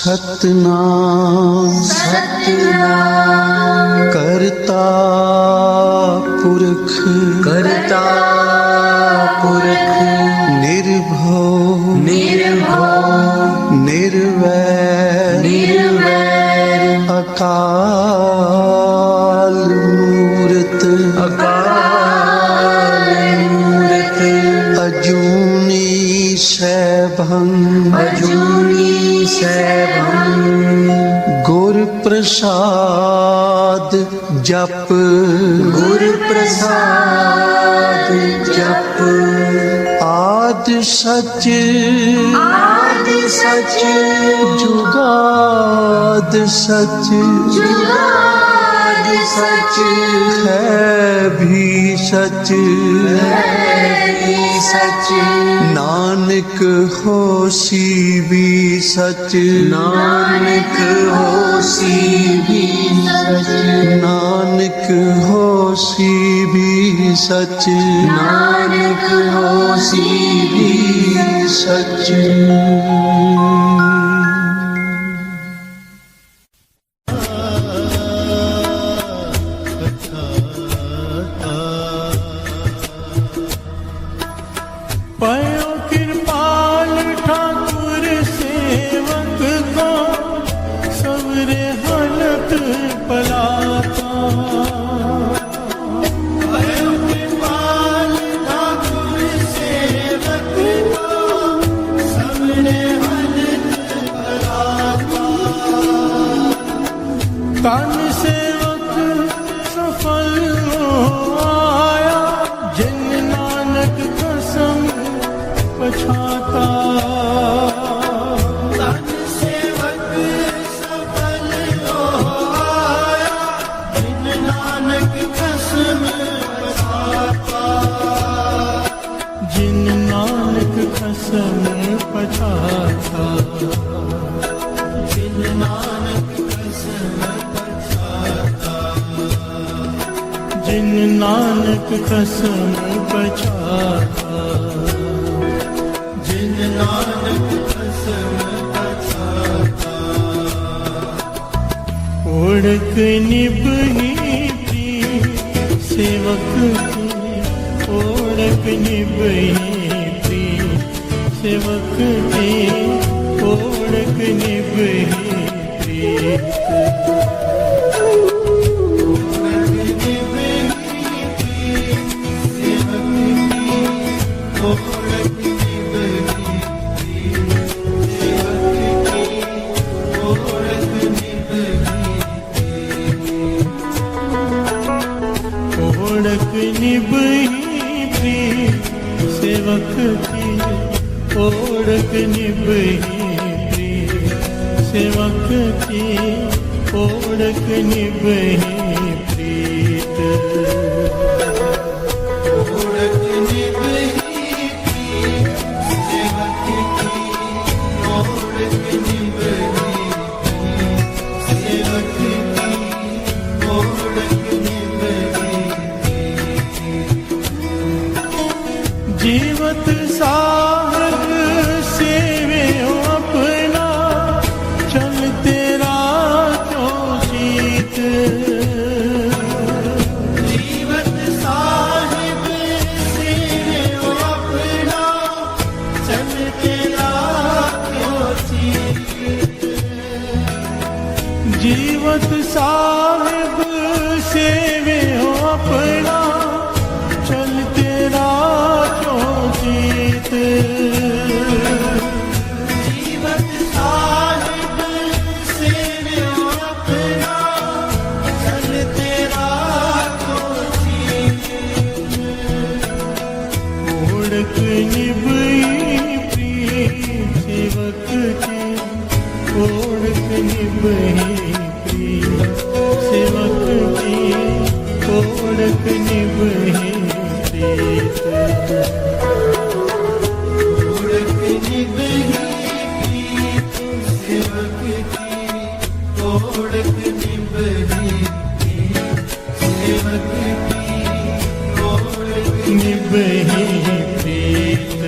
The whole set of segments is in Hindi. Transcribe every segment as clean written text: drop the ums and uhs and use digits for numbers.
सतनाम सतनाम करता पुरख करता पुरख निर्भव निर्भव निर्वैर निर्वैर अकाल मूरत अकाल मूरत अजूनी सैभं अजूनी सैभं गुर प्रसाद जप गुर प्रसाद जप आद सच आदि सच जुगाद सच जुगाद सच है भी सच सच नानक होसी भी सच नानक होसी भी सच नानक होसी भी सच नानक होसी भी सच पयो कृपाल ठाकुर सेवक को सवरे हलत पलाता पयो कृपाल ठाकुर सेवक को सवरे हलत पलाता तन सेवक सफल हो आया जिन नानक कसम पछाता तन सेवक सफल हो आया जिन नानक कसम पछाता जिन नानक कसम पछाता जिन नानक कसम पछाता जिन नानक कसम पछाता जिन नानक कसम पछाता ओढ़क निभही प्रीत सेवक की ओढ़क निभही प्रीत सेवक की ओढ़क निभही प्रीत ओढ़क निभही प्रीत सेवक की ओढ़क निभही प्रीत सेवक की ओढ़क निभही प्रीत ओढ़क निभही प्रीत सेवक की ओढ़क निभही सेवक की ओढ़क जीवत साहब सेवे अपना चल तेरा क्यों जीत जीवत साहिब सेवे अपना चल तेरा क्यों जीत जीवत साहिब सेवे अपना चल तेरा जीत जीवत साहिब सेवे अपना चल तेरा को जीत ओढ़क निभही प्रीत सेवक की ओढ़क निभही प्रीत सेवक की ओढ़क निभही प्रीत ओढ़क निभही सेवक की ओढ़क निभही प्रीत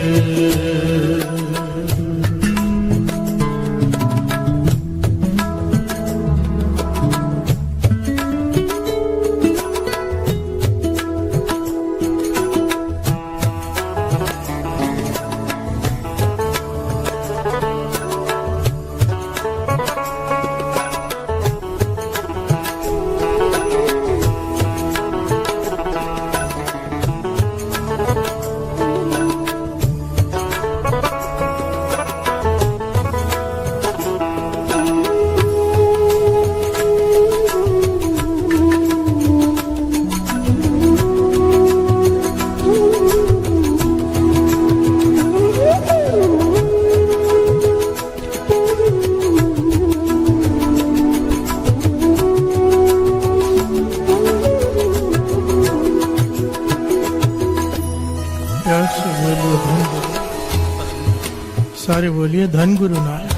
बोलिए धन गुरु नानक,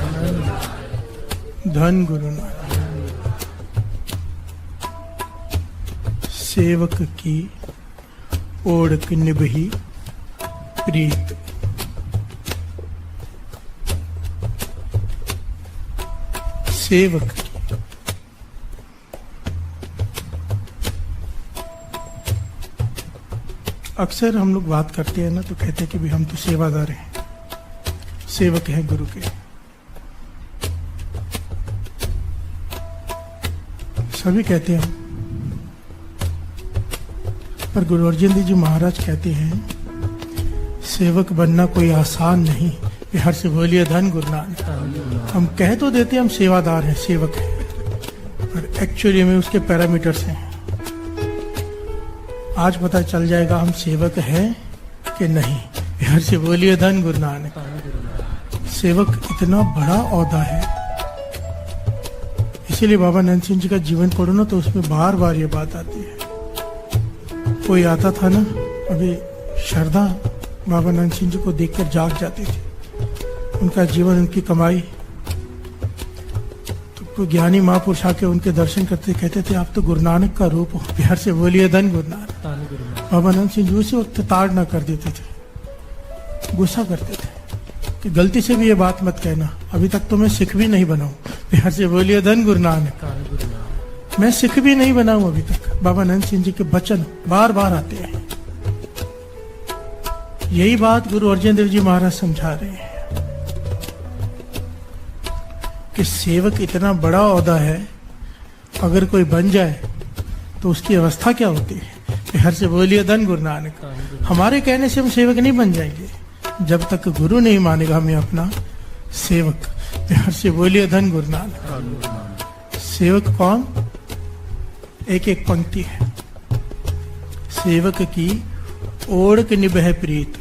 धन गुरु नानक। सेवक की ओढ़क निभही प्रीत, सेवक की। अक्सर हम लोग बात करते हैं ना तो कहते हैं कि भी हम तो सेवादार हैं, सेवक हैं गुरु के। सभी कहते हैं, पर गुरु अर्जन देव जी महाराज कहते हैं सेवक बनना कोई आसान नहीं। बिहार से बोलिए धन गुरु नानक। हम कह तो देते हैं हम सेवादार हैं, सेवक हैं, पर एक्चुअली में उसके पैरामीटर्स हैं। आज पता चल जाएगा हम सेवक हैं कि नहीं। बिहार से बोलिए धन गुरु नानक। सेवक इतना बड़ा ओहदा है, इसीलिए बाबा नंद सिंह जी का जीवन पढ़ो ना तो उसमें बार बार ये बात आती है। कोई आता था ना, अभी श्रद्धा बाबा नंद सिंह जी को देखकर जाग जाती थी। उनका जीवन, उनकी कमाई, तो कोई ज्ञानी महापुरुष आके उनके दर्शन करते कहते थे आप तो गुरु नानक का रूप हो। बिहार से बोलिए धन गुरु नानक। बाबा नंद सिंह जी उसी वक्त ताड़ ना कर देते थे, गुस्सा करते थे कि गलती से भी ये बात मत कहना, अभी तक तो मैं सिख भी नहीं बना हूं। बिहार से बोलिए धन गुरु नानक। मैं सिख भी नहीं बना हूं अभी तक। बाबा नंद सिंह जी के वचन बार बार आते हैं। यही बात गुरु अर्जन देव जी महाराज समझा रहे हैं कि सेवक इतना बड़ा ओहदा है, अगर कोई बन जाए तो उसकी अवस्था क्या होती है। बिहार से बोलिए धन गुरु नानक। हमारे कहने से हम सेवक नहीं बन जाएंगे, जब तक गुरु नहीं मानेगा हमें अपना सेवक। बिहार से बोलिए धन गुरु नानक। सेवक कौन? एक एक पंक्ति है। सेवक की ओढ़क निभह प्रीत।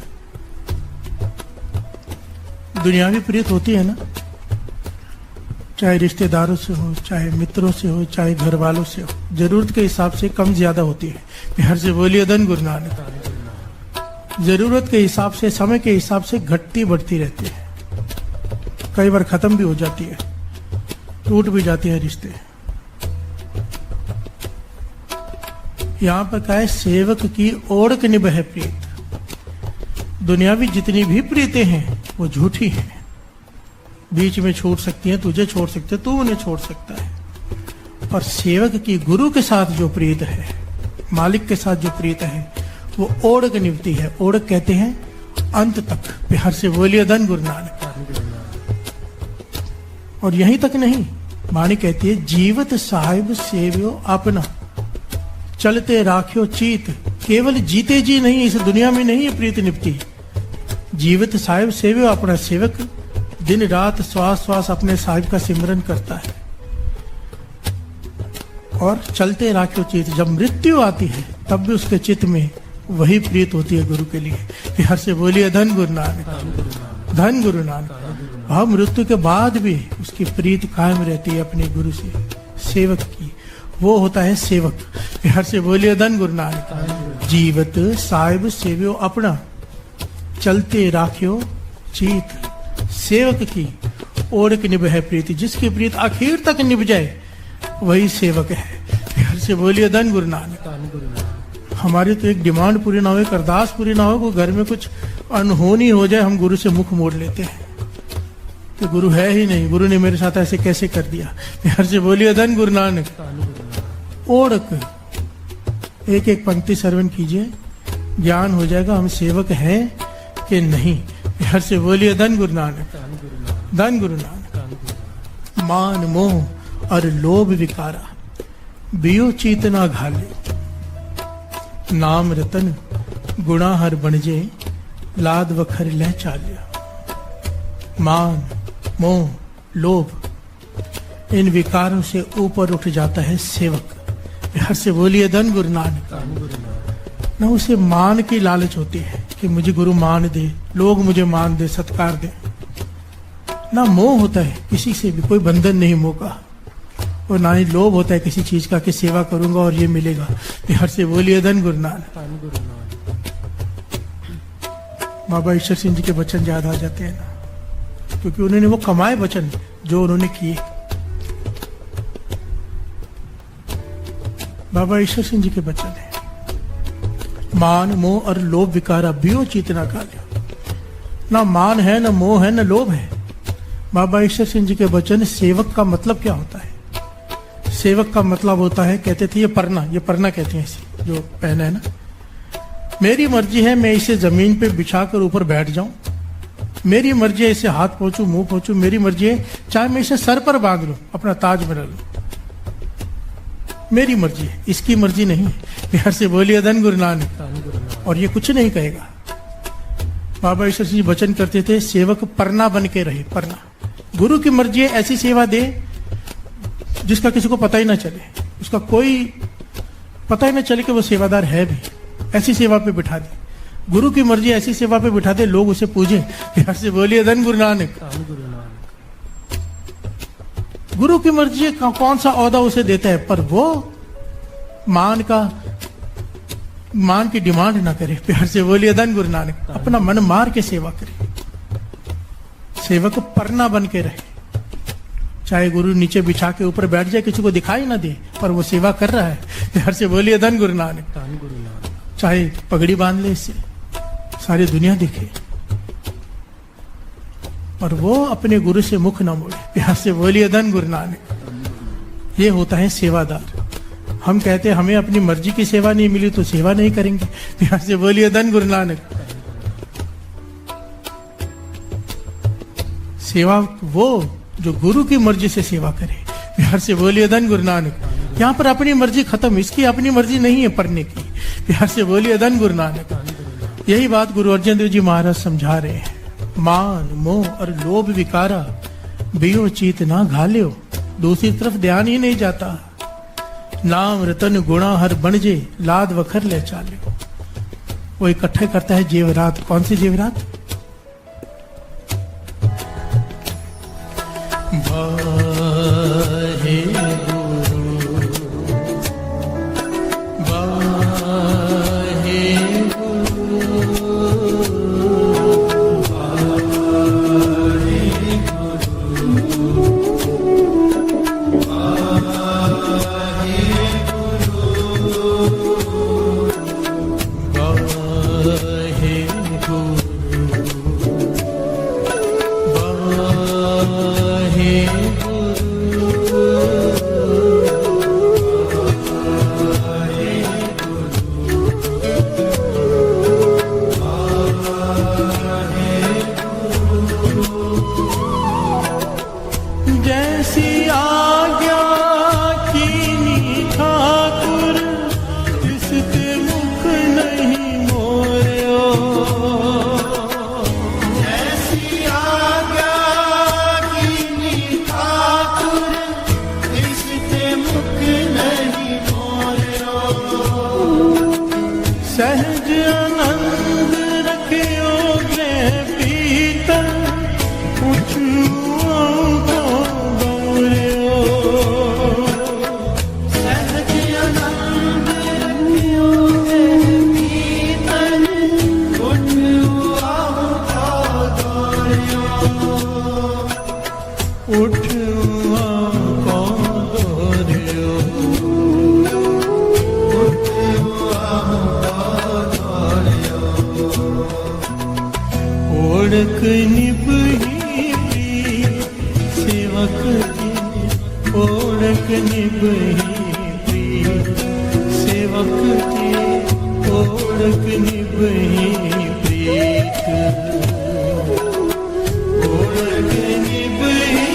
दुनियावी प्रीत होती है ना, चाहे रिश्तेदारों से हो, चाहे मित्रों से हो, चाहे घर वालों से हो, जरूरत के हिसाब से कम ज्यादा होती है। बिहार से बोलिए धन गुरु नानक। जरूरत के हिसाब से, समय के हिसाब से घटती बढ़ती रहती है, कई बार खत्म भी हो जाती है, टूट भी जाती है रिश्ते। यहां पर क्या है? सेवक की ओढ़क निभह प्रीत। दुनियावी जितनी भी प्रीतें हैं वो झूठी हैं, बीच में छूट सकती हैं, तुझे छोड़ सकते, तू उन्हें छोड़ सकता है। पर सेवक की गुरु के साथ जो प्रीत है, मालिक के साथ जो प्रीत है, वो ओढ़क निभती है। ओढ़क कहते हैं अंत तक। बिहार से बोलिए धन गुरु नानक। और यहीं तक नहीं, वाणी कहती है जीवत साहिब सेव्यो अपना, चलते राख्यो चीत। केवल जीते जी नहीं, इस दुनिया में नहीं ये प्रीत निभती। जीवित साहिब सेव्यो अपना, सेवक दिन रात श्वास श्वास अपने साहिब का सिमरन करता है। और चलते राख्यो चित, जब मृत्यु आती है तब भी उसके चित्त में वही प्रीत होती है गुरु के लिए। बिहार से बोलिए धन गुरु नानक। धन गुरु नानक। भाव मृत्यु के बाद भी उसकी प्रीत कायम रहती है अपने गुरु से, सेवक की। वो होता है सेवक। बिहार से बोलिए धन गुरु नानक। जीवत साहिब सेव्यो अपना, चलते राख्यो चीत। सेवक की ओढ़क निभह प्रीति, जिसकी प्रीत आखिर तक निभ जाए वही सेवक है। बिहार से बोलिए धन गुरु नानक। हमारी तो एक डिमांड पूरी ना हो, एक अरदास पूरी ना हो, को घर में कुछ अनहोनी हो जाए, हम गुरु से मुख मोड़ लेते हैं तो गुरु है ही नहीं, गुरु ने मेरे साथ ऐसे कैसे कर दिया। बिहार से बोलिए धन गुरु नानक। ओढ़क, एक एक पंक्ति श्रवण कीजिए, ज्ञान हो जाएगा हम सेवक हैं कि नहीं। बिहार से बोलिए धन गुरु नानक। धन गुरु नानक। मान मोह और लोभ विकारा, बियो चीतना घाले। नाम रतन गुणा हर बनजे, लाद वखर लह चालिया। मान मोह लोभ, इन विकारों से ऊपर उठ जाता है सेवक। बिहार से बोलिए धन गुरु नानक। न उसे मान की लालच होती है कि मुझे गुरु मान दे, लोग मुझे मान दे, सत्कार दे। ना मोह होता है, किसी से भी कोई बंधन नहीं मोह का, और ना ही लोभ होता है किसी चीज का कि सेवा करूंगा और ये मिलेगा। बिहार से बोलिए धन गुरु नानक। बाबा ईश्वर सिंह जी के वचन याद आ जाते हैं ना, क्योंकि उन्होंने वो कमाए वचन जो उन्होंने किए। बाबा ईश्वर सिंह जी के वचन है, मान मोह और लोभ विकारा बियो चेतना काले। ना मान है, ना मोह है, ना लोभ है। बाबा ईश्वर सिंह जी के वचन, सेवक का मतलब क्या होता है? सेवक का मतलब होता है, कहते थे ये परना कहते हैं इसे जो पहना है ना, मेरी मर्जी है मैं इसे जमीन पे बिछाकर ऊपर बैठ जाऊं, मेरी मर्जी है इसे हाथ पहुंचू मुंह पहुंचू, मेरी मर्जी है चाहे मैं इसे सर पर बांध लूं, अपना ताज बना लूं, मेरी मर्जी है, इसकी मर्जी नहीं है। प्यार से बोलिए धन गुरु नानक। और ये कुछ नहीं कहेगा। बाबा ईश्वर सिंह जी वचन करते थे, सेवक परना बन के रहे। परना, गुरु की मर्जी है ऐसी सेवा दे जिसका किसी को पता ही ना चले, उसका कोई पता ही ना चले कि वो सेवादार है भी, ऐसी सेवा पे बिठा दे। गुरु की मर्जी ऐसी सेवा पे बिठा दे लोग उसे पूजे। प्यार से बोलिए धन गुरु नानक। गुरु की मर्जी कौन सा औहदा उसे देता है, पर वो मान की डिमांड ना करे। प्यार से बोलिए धन गुरु नानक। अपना मन मार के सेवा करे। सेवक परना बन के रहे, चाहे गुरु नीचे बिछा के ऊपर बैठ जाए, किसी को दिखाई ना दे, पर वो सेवा कर रहा है। प्यार से बोलिए धन गुरु नानक। चाहे पगड़ी बांध ले, इससे सारी दुनिया दिखे, और वो अपने गुरु से मुख ना मोड़े। प्यार से बोलिए धन गुरु नानक। ये होता है सेवादार। हम कहते हैं हमें अपनी मर्जी की सेवा नहीं मिली तो सेवा नहीं करेंगे। प्यार से बोलिए धन गुरु नानक। सेवा वो जो गुरु की मर्जी से सेवा करे। प्यार से बोलिए धन गुरु नानक। यहाँ पर अपनी मर्जी खत्म, इसकी अपनी मर्जी नहीं है पढ़ने की। प्यार से बोलिए धन गुरु नानक। यही बात गुरु अर्जन देव जी महाराज समझा रहे हैं। मान मोह और लोभ विकारा बियो चीत ना घालियो, दूसरी तरफ ध्यान ही नहीं जाता। नाम रतन गुणा हर बनजे, लाद वखर ले चालियो। वो इकट्ठे करता है जेवरात। कौन सी जेवरात? वाहे गुरु वाहे सहज आनंद रखियो ग्रह पीतल, उठुओ को गौरियो। सहज आनंद रखियो ग्रह पीतल, उठुओ को गौरियो। उठुओ को गौरियो। ओढ़क निभही सेवक की, ओढ़क निभही सेवक की, ओढ़क निभही प्रीत, ओढ़क निभही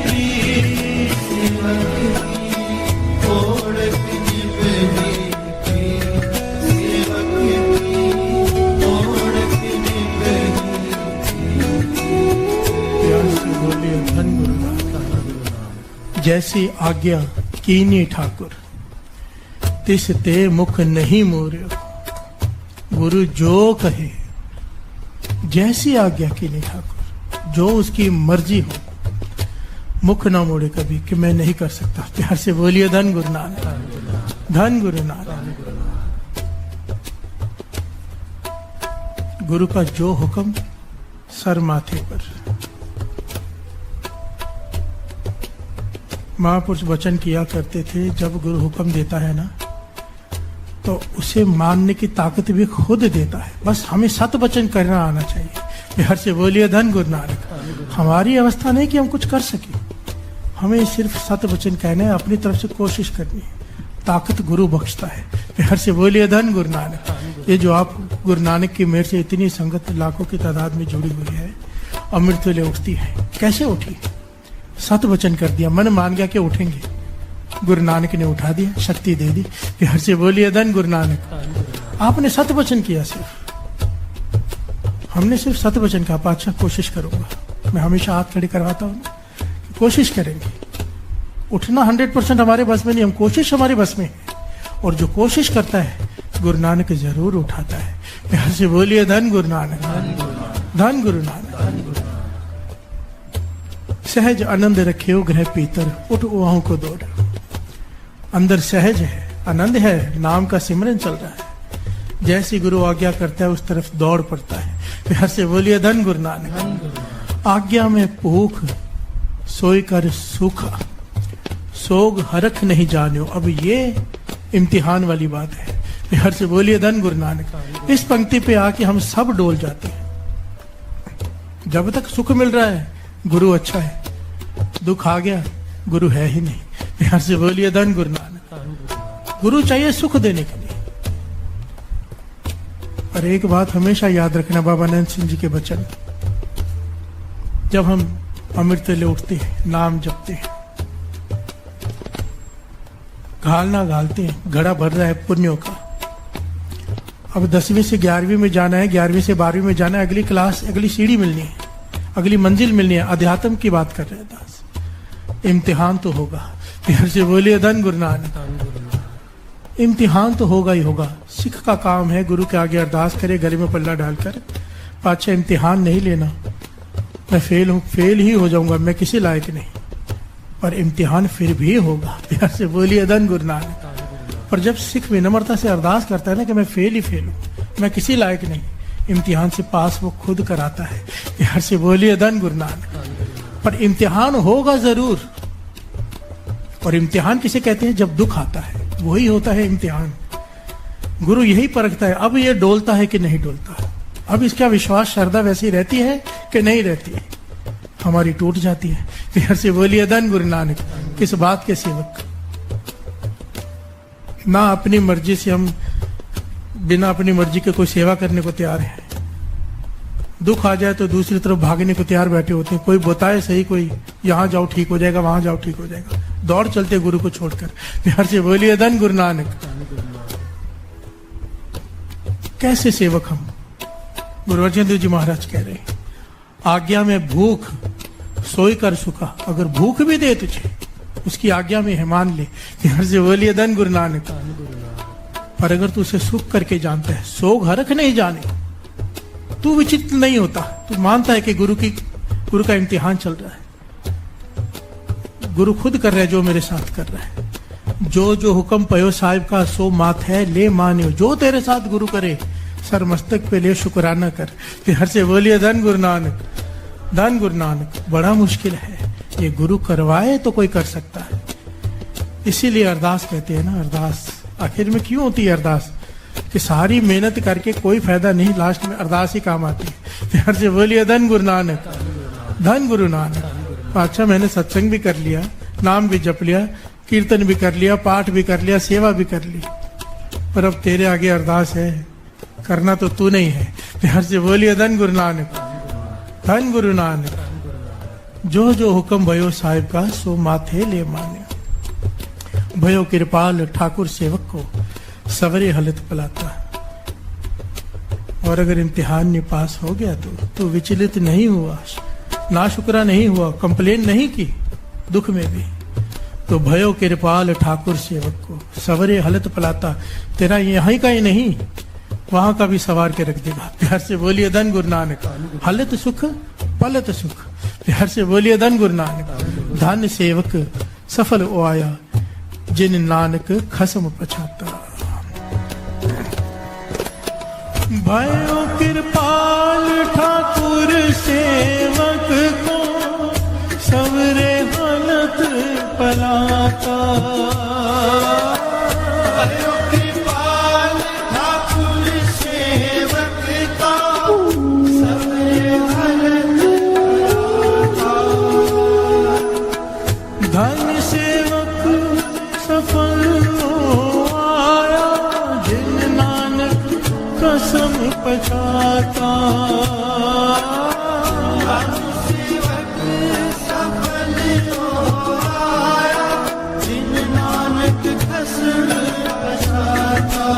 प्रीत सेवक की, ओढ़क निभही जैसी आज्ञा कीनी ठाकुर, तिस ते मुख नहीं मोर्यो। गुरु जो कहे, जैसी आज्ञा कीनी ठाकुर, जो उसकी मर्जी हो, मुख ना मोड़े कभी कि मैं नहीं कर सकता। प्यार से बोलिए धन गुरु नानक। धन गुरु नानक। गुरु का जो हुक्म सर माथे पर। महापुरुष वचन किया करते थे, जब गुरु हुक्म देता है ना तो उसे मानने की ताकत भी खुद देता है। बस हमें सत वचन करना आना चाहिए। हर से बोलिए धन गुरु नानक। हमारी अवस्था नहीं कि हम कुछ कर सके, हमें सिर्फ सत वचन कहना है, अपनी तरफ से कोशिश करनी है, ताकत गुरु बख्शता है। हर से बोलिए धन गुरु नानक। ये जो आप गुरु नानक की मेहर से इतनी संगत लाखों की तादाद में जुड़ी हुई है, अमृत ले उठती है। कैसे उठी? सत वचन कर दिया, मन मान गया कि उठेंगे, गुरु नानक ने उठा दिया, शक्ति दे दी। हर से बोलिए धन गुरु नानक। आपने सत वचन किया, सिर्फ हमने सिर्फ सत वचन कहा, अच्छा कोशिश करूंगा। मैं हमेशा हाथ खड़े करवाता हूँ, कोशिश करेंगे। उठना 100% हमारे बस में नहीं, हम कोशिश हमारे बस में है, और जो कोशिश करता है गुरु नानक जरूर उठाता है। हर से बोलिए धन गुरु नानक, धन गुरु नानक। सहज आनंद रखे ग्रह पीतर, उठ उहाओं को दौड़। अंदर सहज है, आनंद है, नाम का सिमरन चल रहा है। जैसी गुरु आज्ञा करता है उस तरफ दौड़ पड़ता है। हर से बोलिए धन गुरु नानक। आज्ञा में भूख सोई कर सूखा, सोग हरख नहीं जानियो। अब ये इम्तिहान वाली बात है। हर से बोलिए धन गुरु नानक। इस पंक्ति पे आके हम सब डोल जाते हैं। जब तक सुख मिल रहा है गुरु अच्छा है, दुख आ गया गुरु है ही नहीं। हर से बोलिए धन गुरु नानक। गुरु चाहिए सुख देने के लिए। और एक बात हमेशा याद रखना, बाबा नंद सिंह जी के वचन, जब हम अमृत ले उठते हैं, नाम जपते हैं, घालना घालते हैं, घड़ा भर रहा है पुण्यों का। अब 10वीं से 11वीं में जाना है, 11वीं से 12वीं में जाना है, अगली क्लास, अगली सीढ़ी मिलनी है, अगली मंजिल मिलनी है। अध्यात्म की बात कर रहे हैं दास। इम्तिहान तो होगा। फिर से बोलिए धन गुरु नानक। इम्तिहान तो होगा ही होगा। सिख का काम है गुरु के आगे अरदास करे, गले में पल्ला डालकर, पाछे इम्तिहान नहीं लेना। मैं फेल हूं, फेल ही हो जाऊंगा, मैं किसी लायक नहीं, पर इम्तिहान फिर भी होगा। प्यार से बोलिए धन गुरु नानक। पर जब सिख विनम्रता से अरदास करता है ना कि मैं फेल ही फेल हूं, मैं किसी लायक नहीं, इम्तिहान से पास वो खुद कराता है। प्यार से बोलिए धन गुरु नानक। पर इम्तिहान होगा जरूर। और इम्तिहान किसे कहते हैं? जब दुख आता है, वही होता है इम्तिहान। गुरु यही परखता है, अब ये डोलता है कि नहीं डोलता, अब इसका विश्वास श्रद्धा वैसी रहती है कि नहीं रहती है। हमारी टूट जाती है। फिर से बोलिए धन गुरु नानक। किस बात के सेवक? ना अपनी मर्जी से हम बिना अपनी मर्जी के कोई सेवा करने को तैयार है। दुख आ जाए तो दूसरी तरफ भागने को तैयार बैठे होते हैं। कोई बताए सही, कोई यहाँ जाओ ठीक हो जाएगा, वहां जाओ ठीक हो जाएगा, दौड़ चलते गुरु को छोड़कर। प्यार से बोलिए धन गुरु नानक। कैसे सेवक हम? गुरु अर्जन देव जी महाराज कह रहे हैं, आज्ञा में भूख सोई कर सुखा। अगर भूख भी दे तुझे, उसकी आज्ञा में है, मान ले। प्यार से बोलिए धन गुरु नानक। पर अगर तू उसे सुख करके जानता है, सोग हरख नहीं जाने, तू विचित्र नहीं होता, तू मानता है कि गुरु का इम्तिहान चल रहा है, गुरु खुद कर रहा है जो मेरे साथ कर रहा है। जो जो हुक्म पयो साहिब का सो मात है ले मान्यो। जो तेरे साथ गुरु करे सर मस्तक पे ले शुक्राना कर। फिर हर से बोलिए धन गुरु नानक, धन गुरु नानक। बड़ा मुश्किल है, ये गुरु करवाए तो कोई कर सकता है। इसीलिए अरदास कहते हैं ना, अरदास आखिर में क्यों होती है अरदास? कि सारी मेहनत करके कोई फायदा नहीं, लास्ट में अरदास ही काम आती है। फिर हर से बोलिए धन गुरु नानक, धन गुरु नानक। अच्छा, मैंने सत्संग भी कर लिया, नाम भी जप लिया, कीर्तन भी कर लिया, पाठ भी कर लिया, सेवा भी कर ली, पर अब तेरे आगे अरदास है, करना तो तू नहीं है। प्यार से बोलिए धन गुरु नानक, धन गुरु नानक। जो जो हुक्म भयो साहिब का सो माथे ले माने। भयो कृपाल ठाकुर सेवक को सवरे हलत पलाता। और अगर इम्तिहान में पास हो गया तो विचलित नहीं हुआ, नाशुक्रा नहीं हुआ, कंप्लेन नहीं की दुख में भी, तो भयो कृपाल ठाकुर सेवक को सवरे हलत पलाता। तेरा यहाँ का ही नहीं, वहां का भी सवार के रख देगा। प्यार से बोलिए धन गुरु नानक। हलत सुख पलत सुख। प्यार से बोलिए धन गुरु नानक। धन सेवक सफल ओ आया, जिन नानक खसम पछाता। भयो कृपाल ठाकुर सेवक को सवरे हलत पलाता। कृपाल ठाकुर सेवक का धन सेवक सफल हो आया, जिन नानक कसम पछाता। सेवक सफल हो आया, जिन नानक कसम पछाता।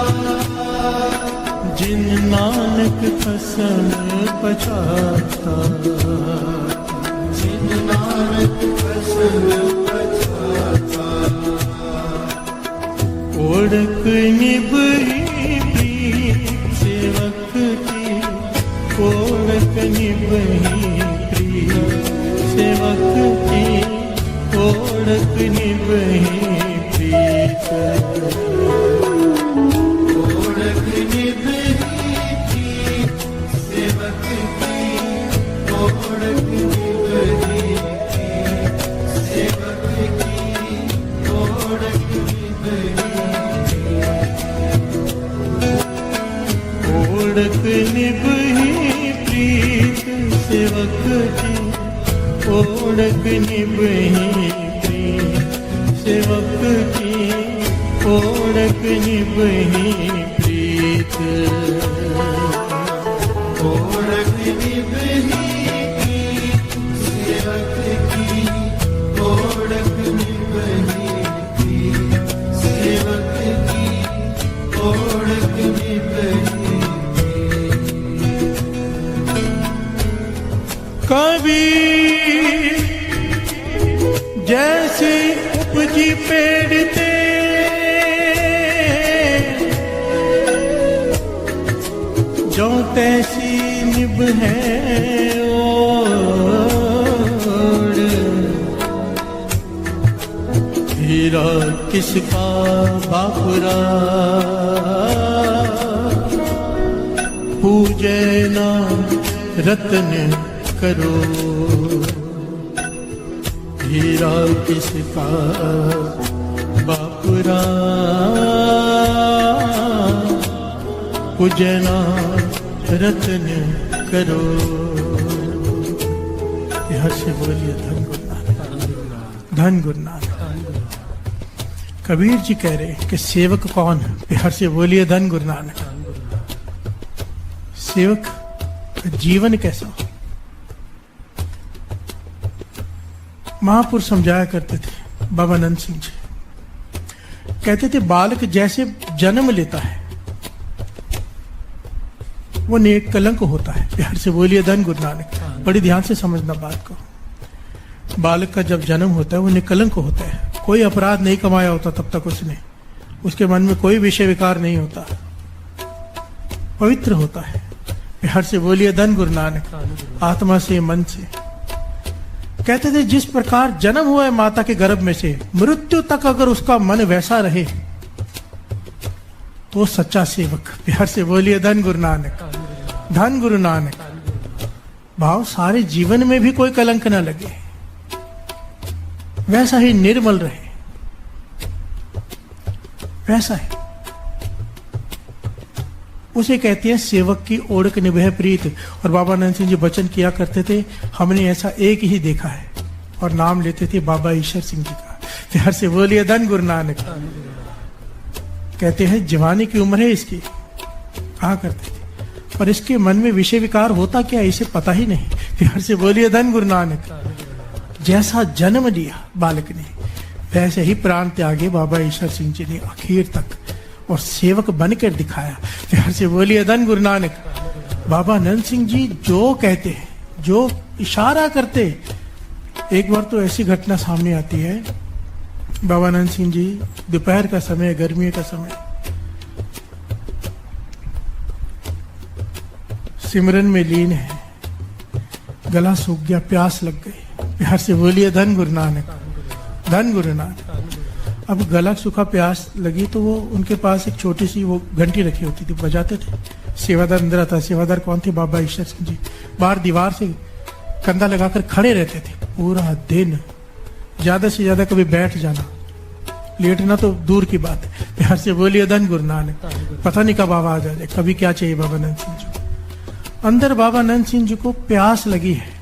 जिन नानक कसम पछाता। जिन नानक कसम पछाता। ओढ़क निभही प्रीत सेवक की, ओढ़क निभही प्रीत सेवक की, ओढ़क निभही प्रीत। ओढ़क निभही प्रीत सेवक की, ओढ़क निभही प्रीत सेवक की, ओढ़क निभही। ओढ़क निभही प्रीत सेवक की, ओढ़क निभही प्रीत सेवक की, ओढ़क निभही प्रीत। ओढ़क निभही प्रीत सेवक की, ओढ़क निभही प्रीत सेवक की, ओढ़क निभही। कबीर जैसे उपजी पेड़ ते, जो तैसी निभ है ओड़। हीरा किसका बापुरा, पूजे ना रत्न करो। हीरा किसका बापुरा, पूजना रत्न करो। यह से बोलिए धन गुरु नानक, धन गुरु नानक। कबीर जी कह रहे कि सेवक कौन है? बिहार से बोलिए धन गुरु नानक। सेवक का जीवन कैसा हो? महापुरुष समझाया करते थे, बाबा नंद सिंह जी कहते थे, बालक जैसे जन्म लेता है वो नेक कलंक होता है। प्यार से बोलिए धन गुरु नानक। बड़ी ध्यान से समझना बात को। बालक का जब जन्म होता है वो निकलंक होता है, कोई अपराध नहीं कमाया होता तब तक उसने, उसके मन में कोई विषय विकार नहीं होता, पवित्र होता है। प्यार से बोलिए धन गुरु नानक। आत्मा से, मन से। कहते थे जिस प्रकार जन्म हुआ है माता के गर्भ में से, मृत्यु तक अगर उसका मन वैसा रहे तो सच्चा सेवक। प्यार से बोलिए धन गुरु नानक, धन गुरु नानक। भाव सारे जीवन में भी कोई कलंक न लगे, वैसा ही निर्मल रहे, वैसा है। उसे कहते हैं सेवक की ओढ़क निभे प्रीत। और बाबा नंद सिंह जी वचन किया करते थे, हमने ऐसा एक ही देखा है, और नाम लेते थे बाबा ईश्वर सिंह जी का। प्यार से बोलिए धन गुरु नानक। कहते हैं जवानी की उम्र है इसकी, कहा करते थे, और इसके मन में विषय विकार होता क्या इसे पता ही नहीं। प्यार से बोलिए धन गुरु नानक। जैसा जन्म लिया बालक ने, वैसे ही प्राण त्यागे बाबा ईश्वर सिंह जी ने आखिर तक, और सेवक बनकर दिखाया। प्यार से बोलिए धन गुरु नानक। बाबा नंद सिंह जी जो कहते हैं, जो इशारा करते, एक बार तो ऐसी घटना सामने आती है, बाबा नंद सिंह जी दोपहर का समय, गर्मी का समय, सिमरन में लीन है, गला सूख गया, प्यास लग गई। प्यार से बोलिए धन गुरु नानक, धन गुरु नानक। अब गला सूखा, प्यास लगी तो वो उनके पास एक छोटी सी वो घंटी रखी होती थी, बजाते थे। सेवादार अंदर आता। सेवादार कौन थे? बाबा ईश्वर सिंह जी। बाहर दीवार से कंधा लगाकर खड़े रहते थे, पूरा दिन ज्यादा से ज्यादा कभी बैठ जाना, लेटना तो दूर की बात है। प्यार से बोलिए धन गुरु नानक। पता नहीं कब आवाज आ जाए। कभी क्या चाहिए बाबा नंद सिंह जी को? अंदर बाबा नंद सिंह जी को प्यास लगी है।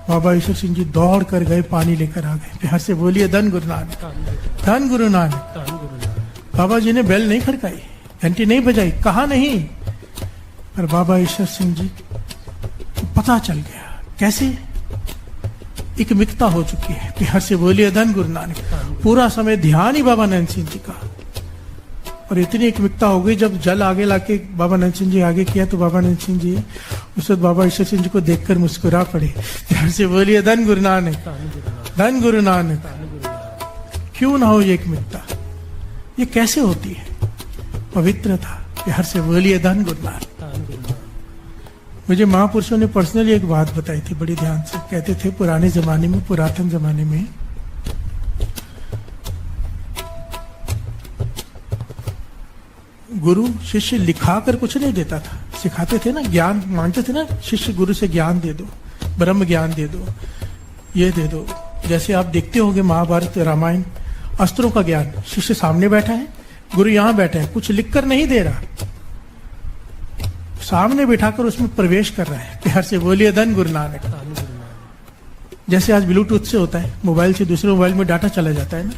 बाबा ईश्वर सिंह जी दौड़ कर गए, पानी लेकर आ गए। प्यार से बोलिए धन गुरु नानक, धन गुरु नानक। बाबा जी ने बेल नहीं खड़काई, घंटी नहीं बजाई, कहा नहीं, पर बाबा ईश्वर सिंह जी को पता चल गया। कैसे? एक मिकता हो चुकी है। प्यार से बोलिए धन गुरु नानक। पूरा समय ध्यान ही बाबा नंद सिंह जी का, और इतनी एक मिकता हो गई, जब जल आगे लाके बाबा नंद सिंह जी आगे किया तो बाबा नंद सिंह जी उस वक्त बाबा ईश्वर सिंह जी को देखकर मुस्कुरा पड़े। प्यार से बोलिए धन गुरु नानक, धन गुरु नानक। क्यों ना हो ये एक मिकता? ये कैसे होती है? पवित्रता। प्यार से बोलिए धन गुरु नानक। मुझे महापुरुषों ने पर्सनली एक बात बताई थी बड़ी ध्यान से। कहते थे पुराने जमाने में, पुरातन जमाने में गुरु शिष्य लिखाकर कुछ नहीं देता था, सिखाते थे ना, ज्ञान मांगते थे ना शिष्य गुरु से, ज्ञान दे दो, ब्रह्म ज्ञान दे दो, ये दे दो। जैसे आप देखते होंगे महाभारत रामायण, अस्त्रों का ज्ञान, शिष्य सामने बैठा है, गुरु यहां बैठा है, कुछ लिखकर नहीं दे रहा, सामने बिठाकर उसमें प्रवेश कर रहा है। प्यार से बोलिए धन गुरु नानक। जैसे आज ब्लूटूथ से होता है, मोबाइल से दूसरे मोबाइल में डाटा चला जाता है ना।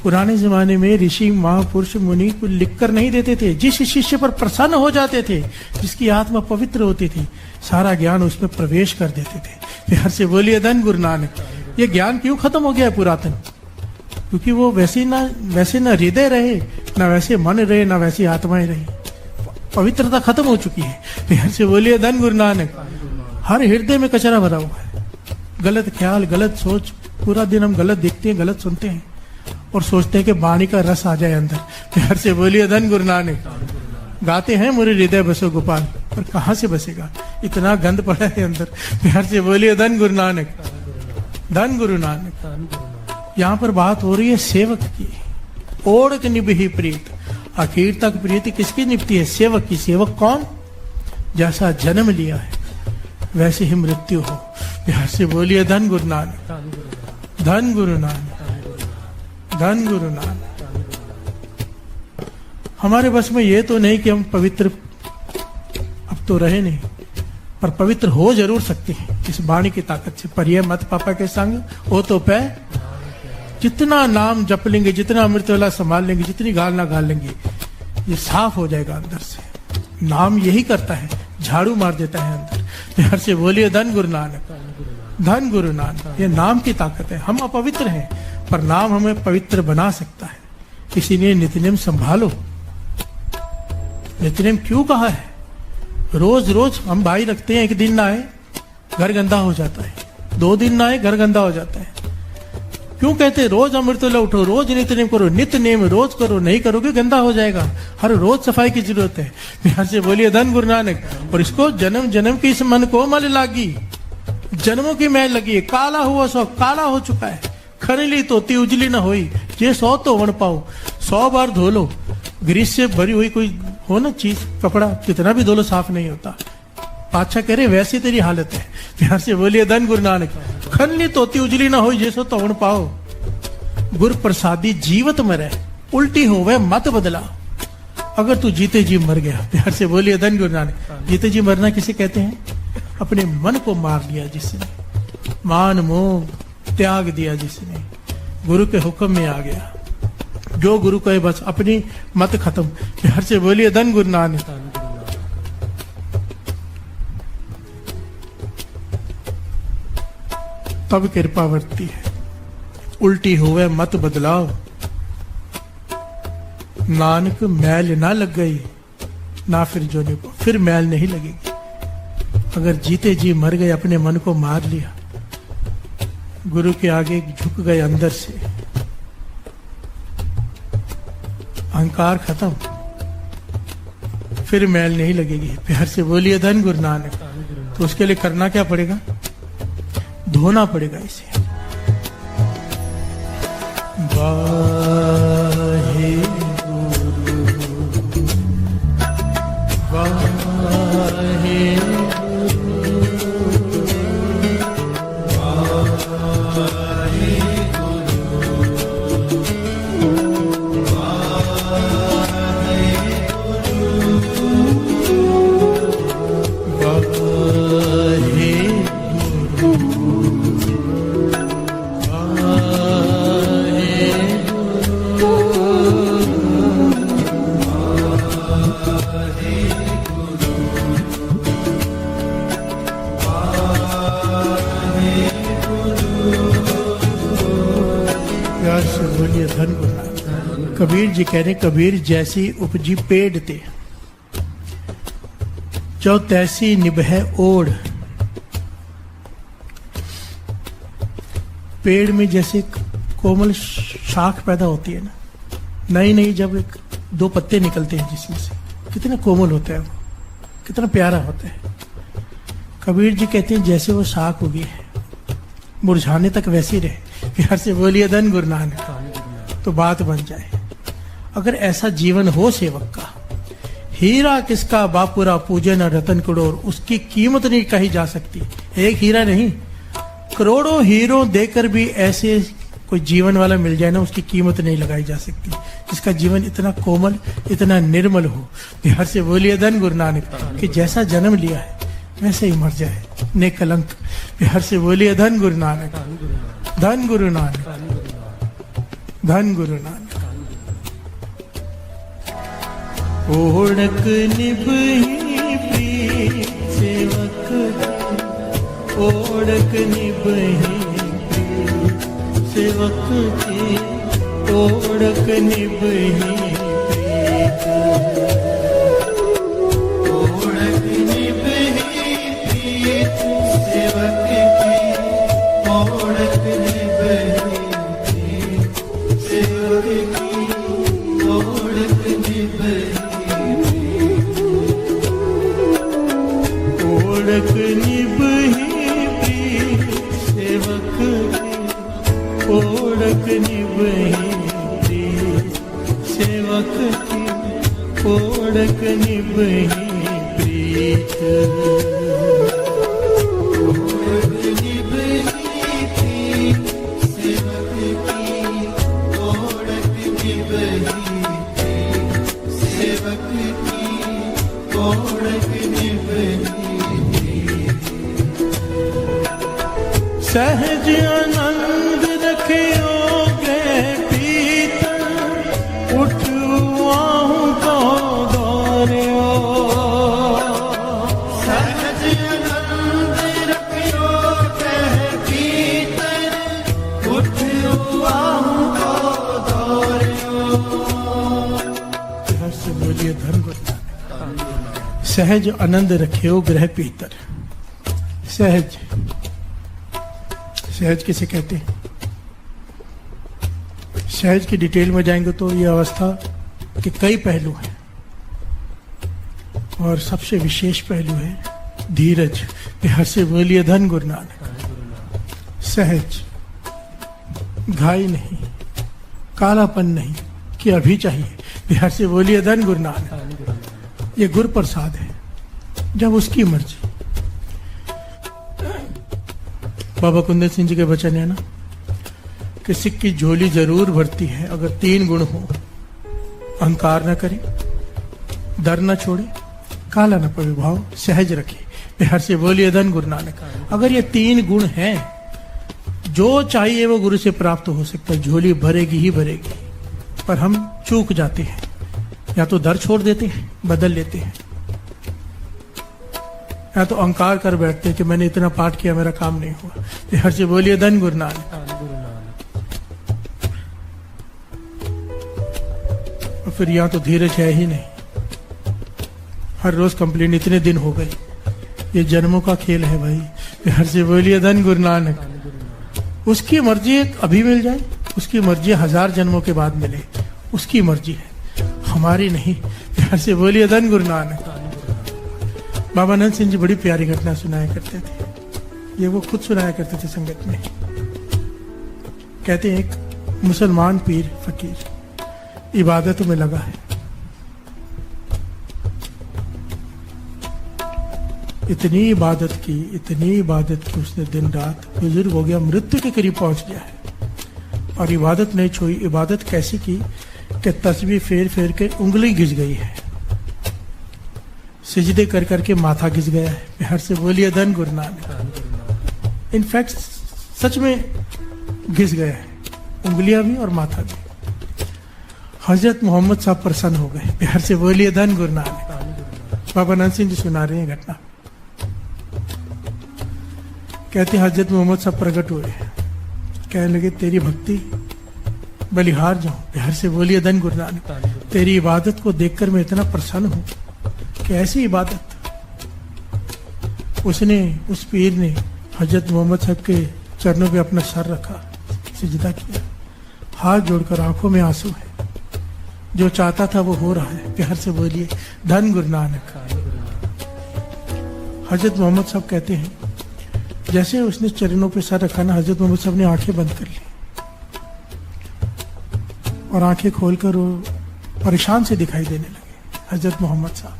पुराने जमाने में ऋषि महापुरुष मुनि को लिखकर नहीं देते थे। जिस शिष्य पर प्रसन्न हो जाते थे, जिसकी आत्मा पवित्र होती थी, सारा ज्ञान उसमें प्रवेश कर देते थे। प्यार से बोलिए धन गुरु नानक। ये ज्ञान क्यों खत्म हो गया है पुरातन? क्योंकि वो वैसे ना हृदय रहे, ना वैसे मन रहे, ना वैसी आत्माएं रही। पवित्रता खत्म हो चुकी है। प्यार से बोलिए धन गुरु नानक। हर हृदय में कचरा भरा हुआ है, गलत ख्याल, गलत सोच। पूरा दिन हम गलत देखते हैं, गलत सुनते हैं और सोचते हैं कि वाणी का रस आ जाए अंदर। प्यार से बोलिए धन गुरु नानक। गाते हैं मुरे हृदय बसो गोपाल, पर कहां से बसेगा? इतना गंद पड़ा है अंदर। प्यार से बोलिए धन गुरु नानक, धन गुरु नानक। यहाँ पर बात हो रही है सेवक की। ओढ़ निभही प्रीत, आखिर तक प्रीति किसकी निपटी है? सेवक की। सेवक कौन? जैसा जन्म लिया है वैसे ही मृत्यु हो। प्यार से बोलिए धन गुरु नानक, धन गुरु नानक, धन गुरु नानक। हमारे बस में ये तो नहीं कि हम पवित्र अब तो रहे नहीं, पर पवित्र हो जरूर सकते हैं इस वाणी की ताकत से। पर यह मत पापा के संग हो तो पै। जितना नाम जप लेंगे, जितना अमृत वाला संभाल लेंगे, जितनी गाल ना गाल लेंगे, ये साफ हो जाएगा अंदर से। नाम यही करता है, झाड़ू मार देता है अंदर। प्यार से बोलिए धन गुरु नानक, धन गुरु नानक। ये नाम की ताकत है। हम अपवित्र हैं, पर नाम हमें पवित्र बना सकता है। इसीलिए नित्यनेम संभालो। नित्यनेम क्यों कहा है? रोज रोज हम भाई रखते हैं, एक दिन ना आए घर गंदा हो जाता है, 2 दिन ना आए घर गंदा हो जाता है। क्यों कहते हैं रोज अमृतवेला उठो, रोज नित्यनेम करो? नित्यनेम रोज करो, नहीं करोगे गंदा हो जाएगा। हर रोज सफाई की जरूरत है। प्यार से बोलिए धन गुरु नानक। और इसको जन्म जन्म की इस मन को मल लागी, जन्मों की मैल लगी है। काला हुआ सो काला हो चुका है, खरीली तोती उजली न होई, जे 100 तो वण पाओ। 100 बार धो लो, ग्रीस से भरी हुई कोई हो ना चीज, कपड़ा कितना भी धो लो साफ नहीं होता। पाछा करे वैसी तेरी हालत है। प्यार से बोलिए धन गुरु नानक। खनली तोती उजली ना हो, जैसो तो वण पाओ। गुर प्रसादी जीवत मरे, उल्टी होवे मत बदला। अगर तू जीते जी मर गया, प्यार से बोलिए धन गुरु नानक। जीते जी मरना किसे कहते हैं? अपने मन को मार लिया जिसने, मान मोह त्याग दिया जिसने, गुरु के हुक्म में आ गया। जो गुरु कहे बस, अपनी मत खत्म। प्यार से बोलिए धन गुरु नानक। तब कृपा वर्ती है। उल्टी हुए मत बदलाओ, नानक मैल ना लग गई ना फिर जोने को, फिर मैल नहीं लगेगी। अगर जीते जी मर गए, अपने मन को मार लिया, गुरु के आगे झुक गए अंदर से, अहंकार खत्म, फिर मैल नहीं लगेगी। प्यार से बोलिए धन गुरु नानक। तो उसके लिए करना क्या पड़ेगा? धोना पड़ेगा इसे। वाहे गुरु, वाहे गुरु, वाहे प्यार से बोलिए धन गुरु नानक। कबीर जी कह रहे, कबीर जैसी उपजी पेड़ ते, जो तैसी निभै ओढ़। पेड़ में जैसे कोमल शाख पैदा होती है ना, नई नई जब एक दो पत्ते निकलते हैं जिसमें से, कितना कोमल होता है वो, कितना प्यारा होता है। कबीर जी कहते हैं जैसे वो शाख उगी है, मुरझाने तक वैसी रहे। प्यार से बोलिए धन गुरु नानक, तो बात बन जाए। अगर ऐसा जीवन हो सेवक का, हीरा किसका बापुरा पूजन रतन करोड़, उसकी कीमत नहीं कही जा सकती। एक हीरा नहीं, करोड़ों हीरो देकर भी ऐसे कोई जीवन वाला मिल जाए ना, उसकी कीमत नहीं लगाई जा सकती। जिसका जीवन इतना कोमल, इतना निर्मल हो। बिहार से बोलिए धन गुरु नानक, कि जैसा जन्म लिया है वैसे ही मर जाए निकलंक। बिहार से बोलिए धन गुरु नानक, धन गुरु नानक, धन गुरु नानक। ओढ़क निभही प्रीत सेवक, ओढ़क निभही प्रीत सेवक की, ओढ़क निभही प्रीत। ओढ़क निभही प्रीत सेवक की, ओढ़क निभही प्रीत सेवक की, ओढ़क निभही ओढ़क निभही प्रीत सेवक की, ओढ़क निभही प्रीत सेवक की, ओढ़क निभही प्रीत। ओढ़क निभही प्रीत सेवक की, ओढ़क निभही प्रीत सेवक की, ओढ़क निभही। सहज आनंद रखियो गए पीतल, उठवाहू को दौड़ियो। सहज आनंद रखियो गए पीतल, उठवाहू को दौड़ियो। से बोलिए धन गुरु नानक। सहज आनंद रखियो ग्रह पीतर। सहज, सहज किसे कहते हैं? सहज की डिटेल में जाएंगे तो ये अवस्था के कई पहलू हैं, और सबसे विशेष पहलू है धीरज। बिहार से बोलिए धन गुरु नानक। सहज, घाई नहीं, कालापन नहीं कि अभी चाहिए। बिहार से बोलिए धन गुरु नानक। ये गुरु प्रसाद है, जब उसकी मर्जी। बाबा कुंदन सिंह जी के वचन है ना, कि सिख की झोली जरूर भरती है अगर तीन गुण हो। अहंकार न करे, डर न छोड़े, काला न पवे भाव, सहज रखे। बिहार से बोलिए धन गुरु नानक। अगर ये तीन गुण हैं, जो चाहिए वो गुरु से प्राप्त हो सकता है। झोली भरेगी ही भरेगी, पर हम चूक जाते हैं, या तो डर छोड़ देते हैं, बदल लेते हैं, या तो अहंकार कर बैठते हैं कि मैंने इतना पाठ किया, मेरा काम नहीं हुआ। बिहार से बोलिए धन गुरु नानक। और फिर यहाँ तो धीरज है ही नहीं। हर रोज कंप्लेन, इतने दिन हो गए, ये जन्मों का खेल है भाई। बिहार से बोलिए धन गुरु नानक। उसकी मर्जी अभी मिल जाए, उसकी मर्जी 1000 जन्मों के बाद मिले, उसकी मर्जी है, हमारी नहीं। बिहार से बोलिए धन गुरु नानक। बाबा नंद सिंह जी बड़ी प्यारी घटना सुनाया करते थे। ये वो खुद सुनाया करते थे संगत में। कहते हैं एक मुसलमान पीर फकीर इबादत में लगा है। इतनी इबादत की उसने दिन रात, बुजुर्ग हो गया, मृत्यु के करीब पहुंच गया है, और इबादत नहीं छोड़ी। इबादत कैसी की कि तस्बीह फेर फेर के उंगली घिस गई है, सिजदे कर करके माथा घिस गया है। बिहार से बोलिए धन गुरु नानक। इनफैक्ट सच में घिस गया है, उंगलियां भी और माथा भी। हजरत मोहम्मद साहब प्रसन्न हो गए। बिहार से बोलिए धन गुरु नानक। बाबा नंद सिंह जी सुना रहे हैं घटना। कहते हजरत मोहम्मद साहब प्रकट हुए, कहने लगे तेरी भक्ति बलिहार जाऊं। बिहार से बोलिए धन गुरु नानक। तेरी इबादत को देखकर मैं इतना प्रसन्न हूं कि ऐसी इबादत। उसने, उस पीर ने हजरत मोहम्मद साहब के चरणों पे अपना सर रखा, सिजदा किया, हाथ जोड़कर आंखों में आंसू है। जो चाहता था वो हो रहा है। प्यार से बोलिए धन गुरु नानक। हजरत मोहम्मद साहब कहते हैं जैसे उसने चरणों पे सर रखा ना, हजरत मोहम्मद साहब ने आंखें बंद कर ली और आंखें खोलकर वो परेशान से दिखाई देने लगे। हजरत मोहम्मद साहब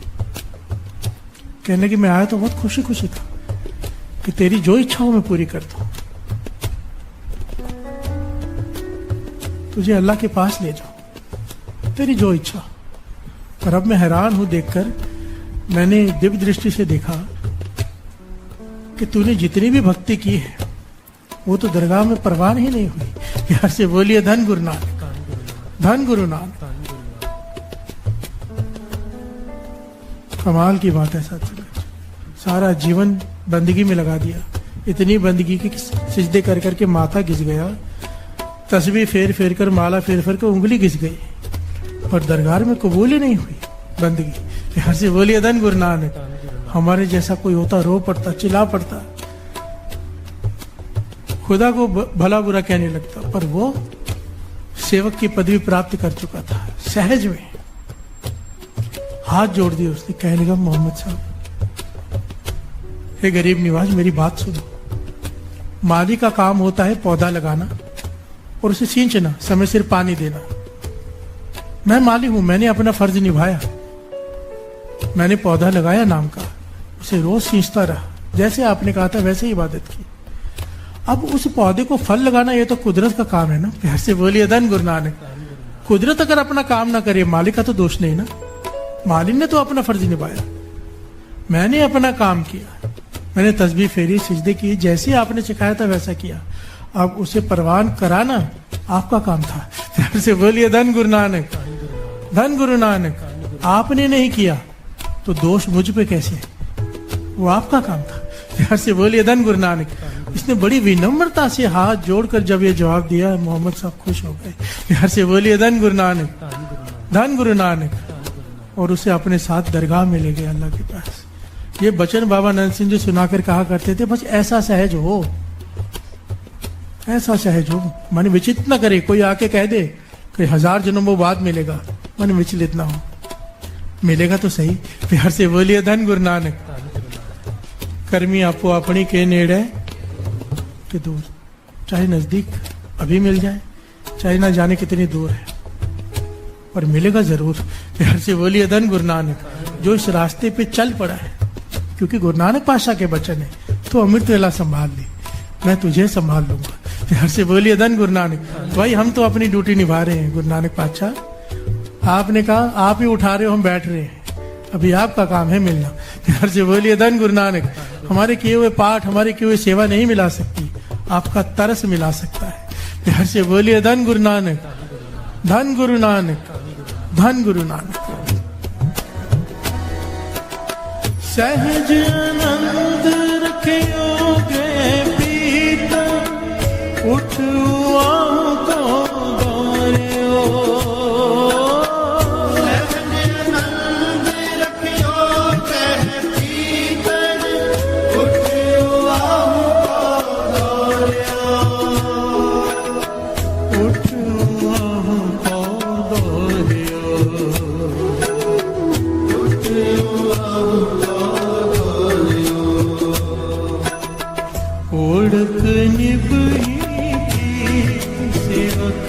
कहने कि मैं आया तो बहुत खुशी खुशी था कि तेरी जो इच्छा हो मैं पूरी कर दूं, तुझे अल्लाह के पास ले जाऊं, तेरी जो इच्छा। पर अब मैं हैरान हूं देखकर, मैंने दिव्य दृष्टि से देखा कि तूने जितनी भी भक्ति की है वो तो दरगाह में परवान ही नहीं हुई। प्यार से बोलिए धन गुरु नानक, धन गुरु नानक। कमाल की बात है सच। सारा जीवन बंदगी में लगा दिया, इतनी बंदगी की सिजदे कर करके माथा घिस गया, तस्बीह फेर फेर कर, माला फेर फेर कर उंगली घिस गई, पर दरगाह में कबूल ही नहीं हुई बंदगी। यहाँ से बोलिए धन गुरु नानक। हमारे जैसा कोई होता रो पड़ता, चिल्ला पड़ता, खुदा को भला बुरा कहने लगता, पर वो सेवक की पदवी प्राप्त कर चुका था। सहज में हाथ जोड़ दिए उसने, कहने लगा मोहम्मद साहब, हे गरीब निवाज मेरी बात सुनो। माली का काम होता है पौधा लगाना और उसे सींचना, समय सिर पानी देना। मैं माली हूं, मैंने अपना फर्ज निभाया, मैंने पौधा लगाया नाम का, उसे रोज सींचता रहा, जैसे आपने कहा था वैसे ही इबादत की। अब उस पौधे को फल लगाना ये तो कुदरत का काम है ना। प्यार से बोलिए धन गुरु नानक। कुदरत अगर अपना काम ना करे, मालिक का तो दोष नहीं ना, मालिक ने तो अपना फर्ज निभाया। मैंने अपना काम किया, मैंने तस्बीह फेरी, सिजदे की, जैसे आपने सिखाया था वैसा किया। अब उसे परवान कराना आपका काम था। प्यार से बोलिए धन गुरु नानक, धन गुरु नानक। आपने नहीं किया तो दोष मुझ पे कैसे, वो आपका काम था। प्यार से बोलिए धन गुरु नानक। इसने बड़ी विनम्रता से हाथ जोड़कर जब ये जवाब दिया, मोहम्मद साहब खुश हो गए। प्यार से बोलिए धन गुरु नानक, धन गुरु नानक। और उसे अपने साथ दरगाह में ले गए अल्लाह के पास। ये बचन बाबा नंद सिंह जी सुनाकर कहा करते थे, बस ऐसा सहज हो, ऐसा सहज हो, मन विचित न करे। कोई आके कह दे कि 1000 जन्मों बाद मिलेगा, मन विचलित ना हो, मिलेगा तो सही। प्यार से बोलिए धन गुरु नानक। कर्मी आपो अपनी के नेड़े के दूर, चाहे नजदीक अभी मिल जाए, चाहे ना जाने कितनी दूर है, पर मिलेगा जरूर। प्यार से बोलिए धन गुरु नानक। जो इस रास्ते पे चल पड़ा है, क्योंकि गुरु नानक पातशाह के बचन है, तो अमृत वेला संभाल ली, मैं तुझे संभाल लूंगा। प्यार से बोलिए धन गुरु नानक। भाई हम तो अपनी ड्यूटी निभा रहे हैं, गुरु नानक पातशाह आपने कहा आप ही उठा रहे हो, हम बैठ रहे हैं, अभी आपका काम है मिलना। प्यार से बोलिए धन गुरु नानक। हमारे किए हुए पाठ, हमारे किए हुए सेवा नहीं मिला सकती, आपका तरस मिला सकता है। प्यार से बोलिए धन गुरु नानक, धन गुरु नानक, धन गुरु नानक। सहज आनंद रखियोगे पीत, उठ को दौड़ियो। ओढ़क निभही सेवक,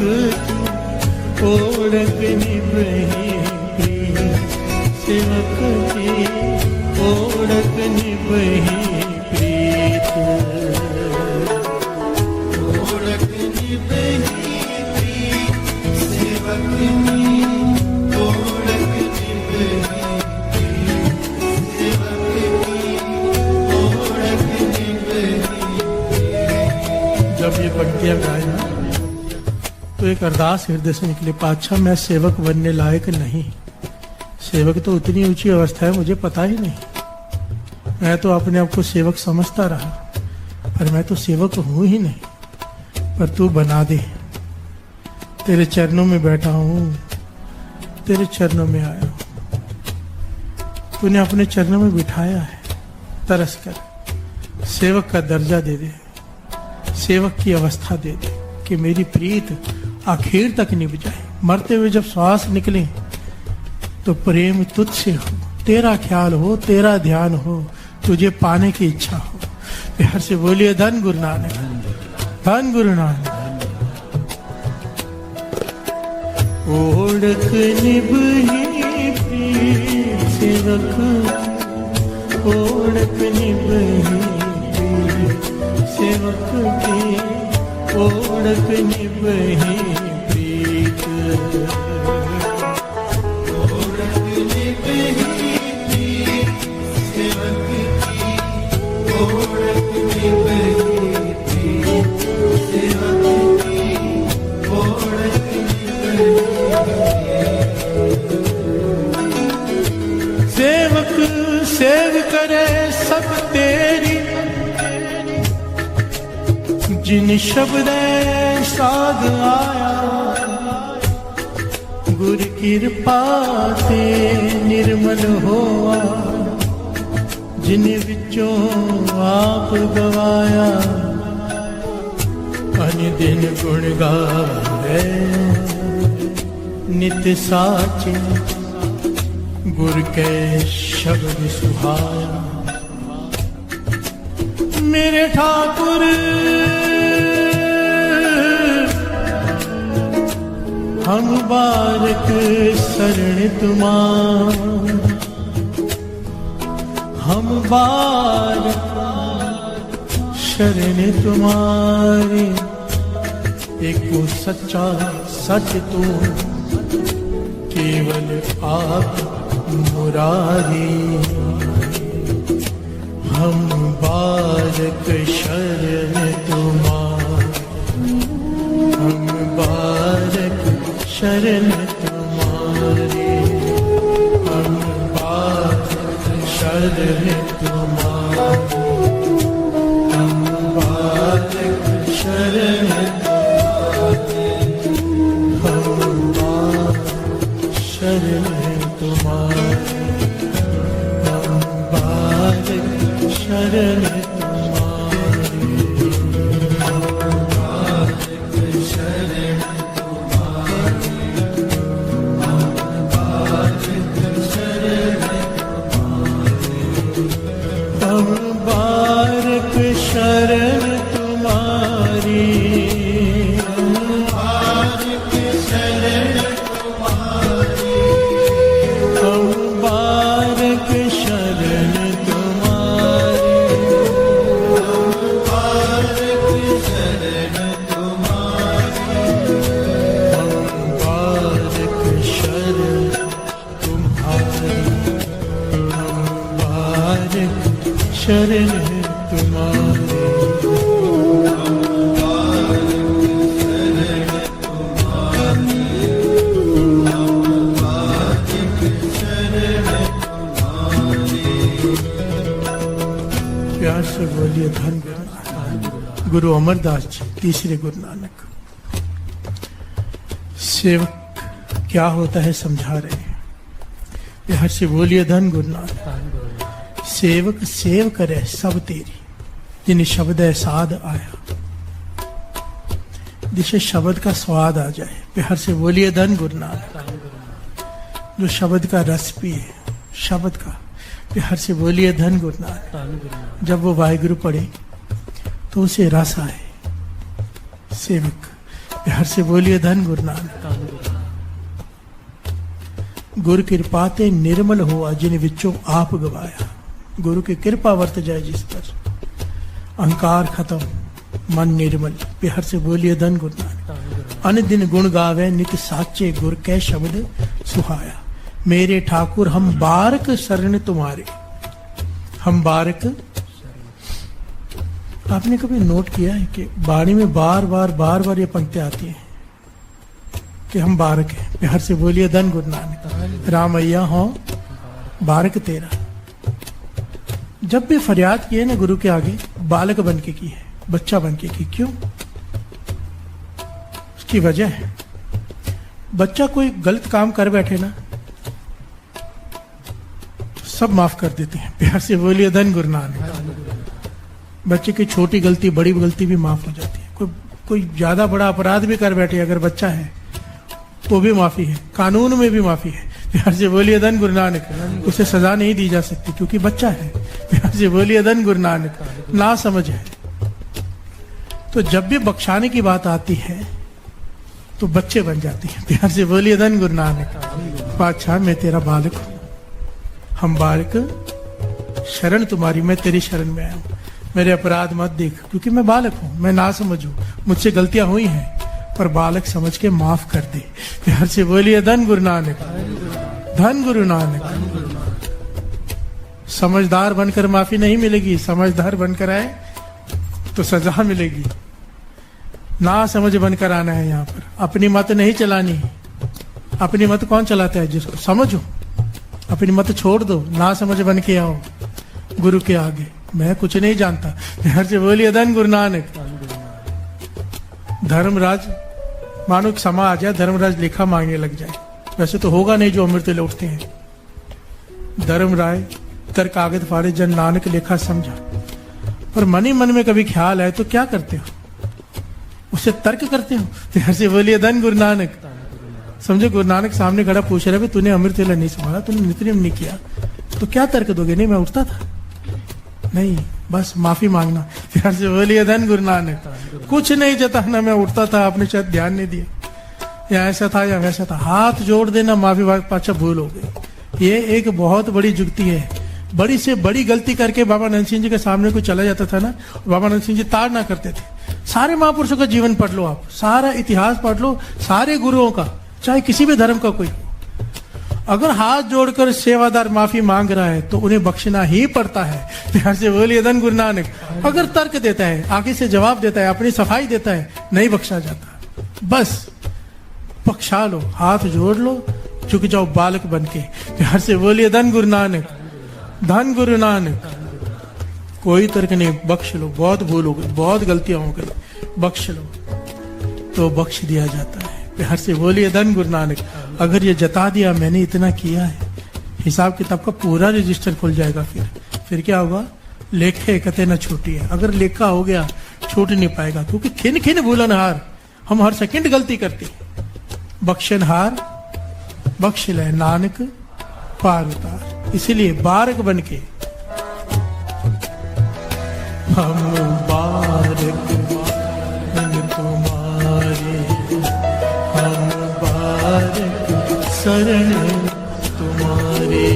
ओढ़क निभही सेवक की, ओढ़क निभही प्रीत, ओढ़क निभही सेवक की, ओढ़क निभही सेवक की, ओढ़क निभही। जब ये पंक्तियां गाए ना, तो एक अरदास हृदय से निकले, पातशाह मैं सेवक बनने लायक नहीं, सेवक तो उतनी ऊंची अवस्था है मुझे पता ही नहीं, मैं तो अपने आप को सेवक समझता रहा, पर मैं तो सेवक हूं ही नहीं, पर तू बना दे। तेरे चरणों में बैठा हूं, तेरे चरणों में आया हूं। तूने अपने चरणों में बिठाया है, तरस कर सेवक का दर्जा दे दे, सेवक की अवस्था दे दे कि मेरी प्रीत आखिर तक निभ जाए। मरते हुए जब श्वास निकले तो प्रेम तुझसे हो, तेरा ख्याल हो, तेरा ध्यान हो, तुझे पाने की इच्छा हो। प्यार से बोलिए धन गुरु नानक, धन गुरु नानक। ओढ़क निभही प्रीत सेवक, ओढ़क निभही प्रीत सेवक की, ओढ़क निभही प्रीत। ओढ़क निभही प्रीत सेवक की, ओढ़क निभही प्रीत सेवक की, ओढ़क सेवक सेव करे सब तेरी, जिन शब्द साध आया। गुर कृपा ते निर्मल होआ, जिन विचों आप गवाया। अन दिन गुण गावे नित साचे, गुर के शब्द सुहाया। मेरे ठाकुर हम बारक शरण तुम्हार, हम बारक शरण तुम्हारी। एको सच्चा सच तो केवल आप मुरारी। हम बारक शरण तुम्हारी, हम बारक शरण तुम्हारी, हम बारक शरण तुम्हारी, हम बारक शरण तुम्हारी, हम बारक शरण तुम्हारी, हम बारक शरण तुम्हारी, हम बारक शरण तुम्हारी, हम बारक शरण तुम्हारी, हम बारक शरण तुम्हारी, हम बारक शरण तुम्हारी, हम बारक शरण तुम्हारी, हम बारक शरण तुम्हारी, हम बारक शरण तुम्हारी, हम बारक शरण तुम्हारी। प्यार से बोलिए धन गुरु नानक। गुरु अमरदास जी, तीसरे गुरु नानक। सेवक क्या होता है समझा रहे हैं। प्यार से बोलिए धन गुरु नानक। सेवक सेव करे सब तेरी, जिन शब्द है साध आया। जिसे शब्द का स्वाद आ जाए, प्यार से बोलिए धन गुरु नानक। जो शब्द का रस पिए, शब्द का, प्यार से बोलिए धन गुरु नानक। जब वो वाहिगुरु पढ़े तो उसे रस आए। सेवक, प्यार से बोलिए धन गुरु नानक। गुरु कृपा ते निर्मल हुआ, जिन विचों आप गवाया। गुरु की कृपा वर्त जाए जिस पर, अहंकार खत्म, मन निर्मल। प्यार से बोलिए धन गुरु नानक। अन दिन गुण गावे नित साचे, गुर के शब्द सुहाया। मेरे ठाकुर हम बारक शरण तुम्हारे, हम बारक। आपने कभी नोट किया है कि बाणी में बार बार ये पंक्तियां आती हैं कि हम बारक हैं। प्यार से बोलिए धन गुरु नानक। रामैया हो बारक तेरा। जब भी फरियाद की है ना गुरु के आगे, बालक बन के की है, बच्चा बन के की। क्यों? उसकी वजह है बच्चा कोई गलत काम कर बैठे ना, सब माफ कर देते हैं। प्यार से बोलिए धन गुरु नानक। बच्चे की छोटी गलती बड़ी गलती भी माफ हो जाती है। कोई ज्यादा बड़ा अपराध भी कर बैठे अगर बच्चा है तो भी माफी है, कानून में भी माफी है। प्यार से बोलिए धन गुरु नानक। उसे सजा नहीं दी जा सकती क्योंकि बच्चा है। प्यार से बोलिए धन गुरु नानक। ना समझ है। तो जब भी बख्शाने की बात आती है तो बच्चे बन जाते हैं। प्यार से बोलिए धन गुरु नानक। पातशाह मैं तेरा बालक हूं, हम बालक शरण तुम्हारी, मैं तेरी शरण में आया हूं। मेरे अपराध मत देख क्योंकि मैं बालक हूं, मैं ना समझ हूं, मुझसे गलतियां हुई हैं, पर बालक समझ के माफ कर दे। प्यार से बोलिए धन गुरु नानक। धन गुरु नानक। समझदार बनकर माफी नहीं मिलेगी, समझदार बनकर आए तो सजा मिलेगी। ना समझ बनकर आना है यहाँ पर। अपनी मत नहीं चलानी। अपनी मत कौन चलाता है? जिसको समझो। अपनी मत छोड़ दो, ना समझ बन के आओ गुरु के आगे। मैं कुछ नहीं जानता। प्यार से बोलिए धन गुरु नानक। धर्मराज, मानो एक समा आ जाए, धर्मराज लेखा मांगने लग जाए। वैसे तो होगा नहीं जो अमृत लौटते हैं। धर्मराय तर कागज फाड़े, जन नानक लेखा समझा। पर मन ही मन में कभी ख्याल आए तो क्या करते हो? उससे तर्क करते हो। प्यार से बोलिए धन गुरु नानक। समझो गुरु नानक सामने खड़ा पूछ रहा है, तूने अमृत वेला नहीं संभाला, तूने नित्यनेम नहीं किया, तो क्या तर्क दोगे? नहीं मैं उठता था, नहीं बस माफी मांगना। प्यार से बोलिए धन गुरु नानक। कुछ नहीं जताना, मैं उठता था, आपने शायद ध्यान नहीं दिया, या ऐसा था या वैसा था। हाथ जोड़ देना, माफी मांग, पाछा भूल हो गई। ये एक बहुत बड़ी जुक्ति है। बड़ी से बड़ी गलती करके बाबा नंद सिंह जी के सामने कोई चला जाता था ना, बाबा नंद सिंह जी ताड़ ना करते थे। सारे महापुरुषों का जीवन पढ़ लो, आप सारा इतिहास पढ़ लो, सारे गुरुओं का, चाहे किसी भी धर्म का कोई। अगर हाथ जोड़कर सेवादार माफी मांग रहा है तो उन्हें बख्शना ही पड़ता है। प्यार से बोलिए धन गुरु नानक। अगर तर्क देता है, आगे से जवाब देता है, अपनी सफाई देता है, नहीं बख्शा जाता। बस बख्शा लो, हाथ जोड़ लो, झुक जाओ बालक बन के। प्यार से बोलिए धन गुरु नानक। धन गुरु नानक। कोई तर्क नहीं, बख्श लो। बहुत भूल हो गई, बहुत गलतियां हो गई, बख्श लो तो बख्श दिया जाता है। प्यार से बोलिए धन गुरु नानक। अगर ये जता दिया मैंने इतना किया है, हिसाब किताब का पूरा रजिस्टर खुल जाएगा। फिर क्या होगा? लेखे कते न छूटी है। अगर लेखा हो गया छूट नहीं पाएगा, क्योंकि खिन खिन भूलनहार, हम हर सेकंड गलती करते। बख्शनहार बख्श ले नानक पार उतार। इसीलिए बारक बन के हम बारक बन तुम्हारे, हम बारक शरण तुम्हारे,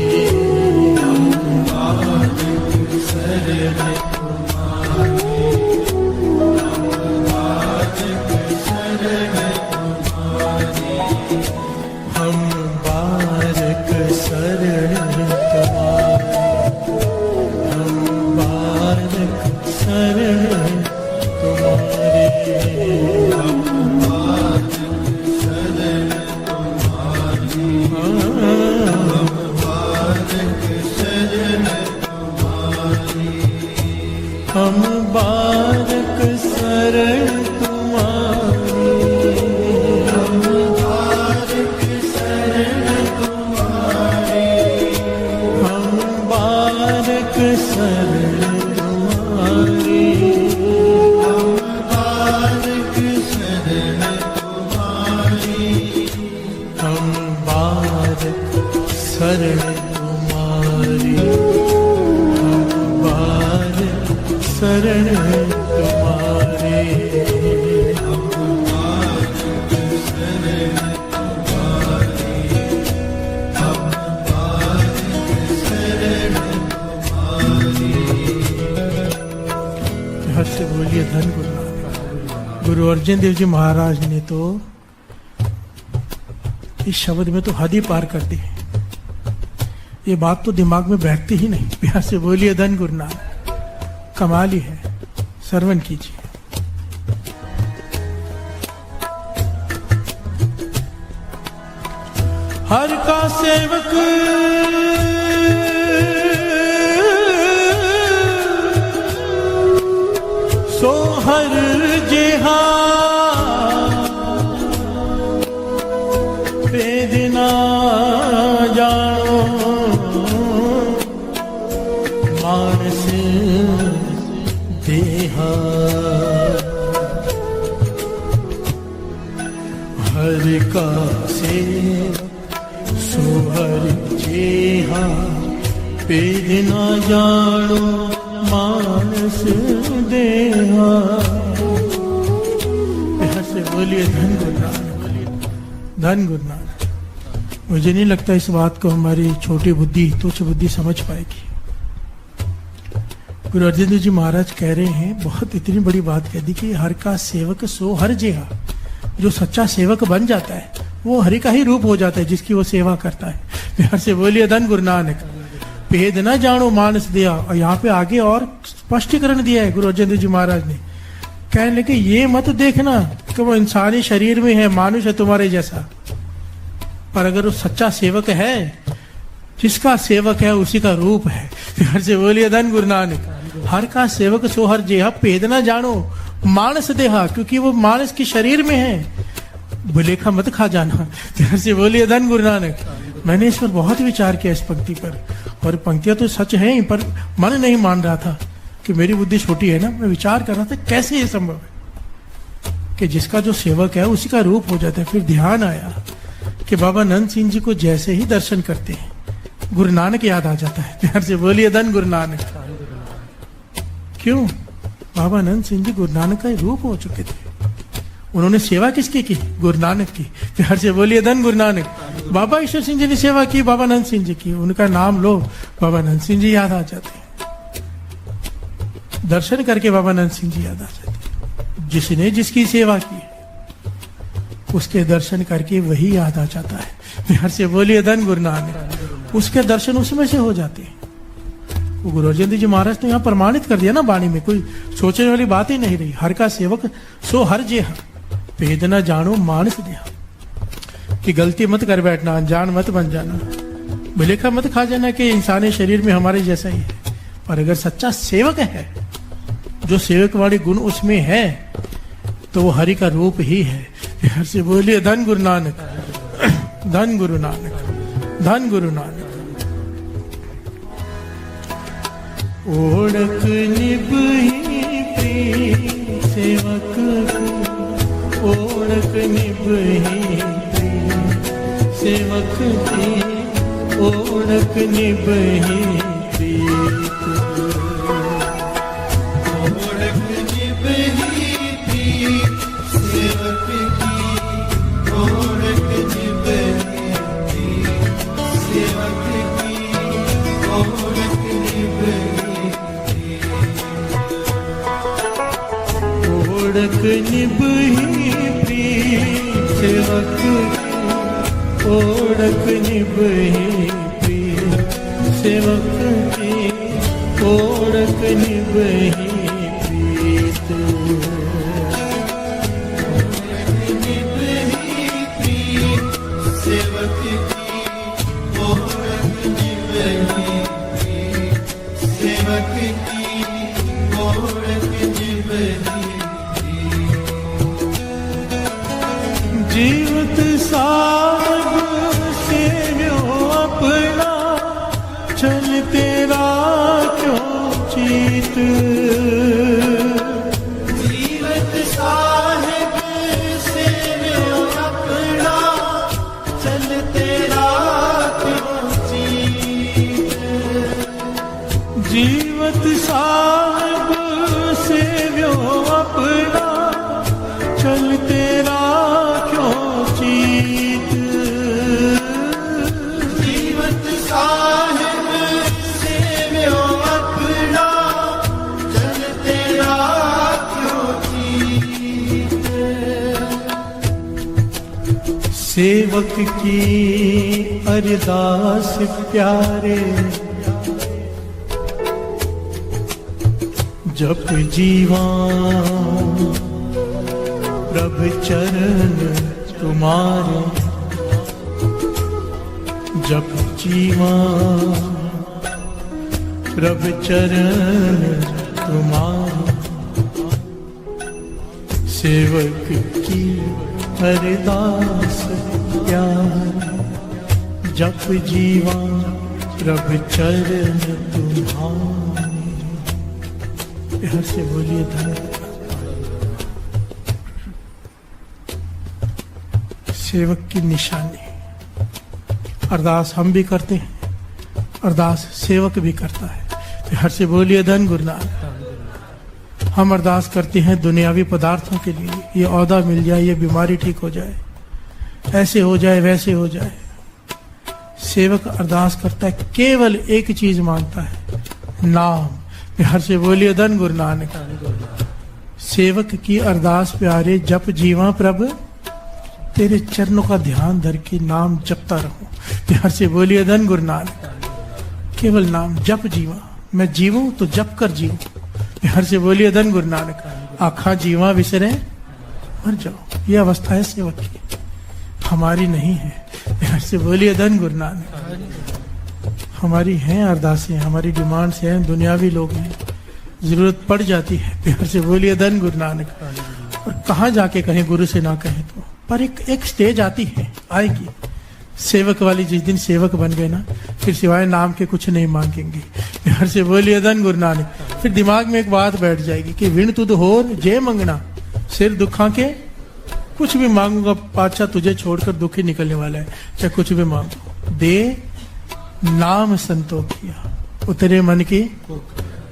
हम बारक शरण तुम्हारे, हम बारक शरण तुम्हारे, हम बारक शरण तुम्हारे, हम बारक शरण तुम्हारे, हम बारक शरण तुम्हारे, हम बारक शरण तुम्हारे, हम बारक शरण तुम्हारे, हम बारक शरण तुम्हारे, हम बारक शरण तुम्हारे, हम बारक शरण तुम्हारे, हम बारक शरण तुम्हारे, हम बारक शरण तुम्हारे, हम बारक शरण तुम्हारे, हम बारक शरण तुम्हारे। हर से बोलिए धन गुरु नानक। गुरु अर्जन देव जी महाराज ने तो इस शब्द में तो हद ही पार कर दी। ये बात तो दिमाग में बैठती ही नहीं। प्यार से बोलिए धन गुरु नानक। कमाल ही है। श्रवण कीजिए। हर का सेवक सो हर जेहा, हरि का सेवक सो हरि जेहा, पेद न जानो मानस देहा। बिहार से बोलिए धन गुरु नानक, धन गुरु नानक। मुझे नहीं लगता इस बात को हमारी छोटी बुद्धि, तुच्छ बुद्धि समझ पाएगी। गुरु अर्जन देव जी महाराज कह रहे हैं, बहुत इतनी बड़ी बात कह दी कि हर का सेवक सो हर जेहा। जो सच्चा सेवक बन जाता है वो हरि का ही रूप हो जाता है, जिसकी वो सेवा करता है। बिहार से बोलिए धन गुरु नानक। भेद न जानो मानस दिया। और यहाँ पे आगे और स्पष्टीकरण दिया है गुरु अर्जन देव जी महाराज ने, कहने लगे ये मत देखना कि वो इंसानी शरीर में है, मानुष है तुम्हारे जैसा, पर अगर वो सच्चा सेवक है, जिसका सेवक है उसी का रूप है। बिहार से बोलिए धन गुरु नानक। हर का सेवक सो हर जेहा, भेद न जानो मानस देहा, क्योंकि वो मानस के शरीर में है। भुलेखा मत खा जाना। बिहार से बोलिए धन गुरु नानक। मैंने इस पर बहुत विचार किया, इस पंक्ति पर, और पंक्तियां तो सच है ही, पर मन नहीं मान रहा था कि मेरी बुद्धि छोटी है ना। मैं विचार कर रहा था कैसे ये संभव है कि जिसका जो सेवक है उसी का रूप हो जाता है। फिर ध्यान आया कि बाबा नंद सिंह जी को जैसे ही दर्शन करते हैं गुरु नानक याद आ जाता है। प्यार से बोलिए धन गुरु नानक। क्यों? बाबा नंद सिंह जी गुरु नानक का रूप हो चुके थे। उन्होंने सेवा किसकी की? गुरु नानक की। प्यार से बोलिए धन गुरु नानक। बाबा ईश्वर सिंह जी ने सेवा की, बाबा नंद सिंह जी की। उनका नाम लो, बाबा नंद सिंह जी याद आ जाते हैं। दर्शन करके बाबा नंद सिंह जी याद आ जाते हैं। जिसने जिसकी सेवा की उसके दर्शन करके वही याद आ जाता है। प्यार से बोलिए धन गुरु नानक। उसके दर्शन उसमें से हो जाते हैं। वो गुरु अर्जन देव जी महाराज ने यहाँ प्रमाणित कर दिया ना वाणी में, कोई सोचने वाली बात ही नहीं रही। हर का सेवक सो हर जेहा, भेद न जानो मानस देहा। कि गलती मत कर बैठना, अनजान मत बन जाना, भुलेखा मत खा जाना कि इंसानी शरीर में हमारे जैसा ही है। पर अगर सच्चा सेवक है, जो सेवक वाली गुण उसमें है, तो वो हरि का रूप ही है। प्यार से बोलिए धन गुरु नानक। धन गुरु नानक, धन गुरु नानक। ओढ़क निभही प्रिय सेवक की, ओढ़क निभही प्रिय सेवक की, ओढ़क निभही प्रीत। ओढ़क निभही प्रीत सेवक की, ओढ़क निभही प्रीत सेवक की, ओढ़क निभही ओढ़क निभही प्रीत सेवक की, ओढ़क निभही प्रीत सेवक की, ओढ़क निभही प्रीत। निभही प्रीत सेवक की, ओढ़क निभही प्रीत सेवक की, ओढ़क निभही। जीवत साब सेव्यो अपना, चल तेरा क्यों चीत। जीवत साहिब सेव्यो अपना, चल तेरा क्यों चीत। जीवत साब सेव्यो अपना, चल तेरा क्यों चीत। जीवत साहिब सेव्यो अपना, चल तेरा क्यों चीत। सेवक की अरदास प्यारे, जप जीवा प्रभु चरण तुम्हारे। जप जीवा प्रभु चरण तुम्हारे। सेवक की अरदास प्यारे, जप जीवा प्रभु चरण तुम्हारे। हर से बोलिए धन। सेवक की निशानी। अरदास हम भी करते हैं, अरदास सेवक भी करता है। तो हर से बोलिए धन गुरु नानक। हम अरदास करते हैं दुनियावी पदार्थों के लिए, ये औहदा मिल जाए, ये बीमारी ठीक हो जाए, ऐसे हो जाए, वैसे हो जाए। सेवक अरदास करता है, केवल एक चीज मांगता है, नाम। हर से बोलिए धन गुरु नानक। सेवक की अरदास प्यारे, जप जीवा प्रभ तेरे चरणों का ध्यान धर के नाम जपता रहूं। हर से बोलिए धन गुरु नानक। केवल नाम जप जीवा, मैं जीवूं तो जप कर जीवूं। हर से बोलिए धन गुरु नानक। आखा जीवा विसरे मर जाओ, ये अवस्था है सेवक की, हमारी नहीं है। हर से बोलिए धन गुरु नानक। हमारी हैं अरदासें, हमारी डिमांड्स हैं, दुनियावी लोग हैं, जरूरत पड़ जाती है। प्यार से बोलिए धन गुरु नानक। और कहाँ जाके कहें, गुरु से ना कहें तो, पर एक स्टेज आती है, आएगी सेवक वाली। जिस दिन सेवक बन गए ना, फिर सिवाय नाम के कुछ नहीं मांगेंगे। प्यार से बोलिए धन गुरु नानक। फिर दिमाग में एक बात बैठ जाएगी कि विण तुद होर जे मंगना, सिर दुखा के कुछ भी मांगूंगा पातशाह तुझे छोड़कर दुखी निकलने वाला है, चाहे कुछ भी मांगो। दे नाम संतोख किया, उतरे मन की,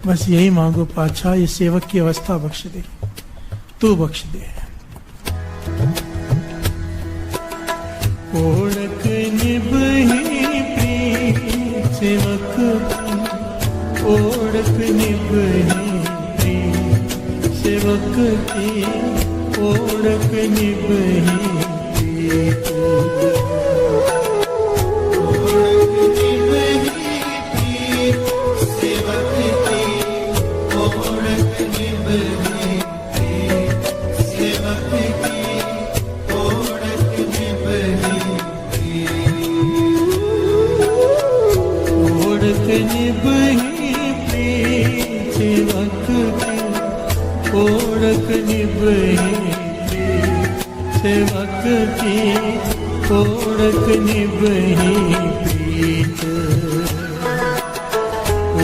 बस यही मांगो पातशाह, ये सेवक की अवस्था बख्श दे, तू बख्श दे। ओढ़क निभही प्रीत सेवक की, ओढ़क निभही प्रीत सेवक की, ओढ़क निभही प्रीत। ओढ़क निभही सेवक की, ओढ़क निभही प्रीत। ओढ़क निभही प्रीत सेवक की, ओढ़क निभही प्रीत सेवक की, ओढ़क निभही प्रीत।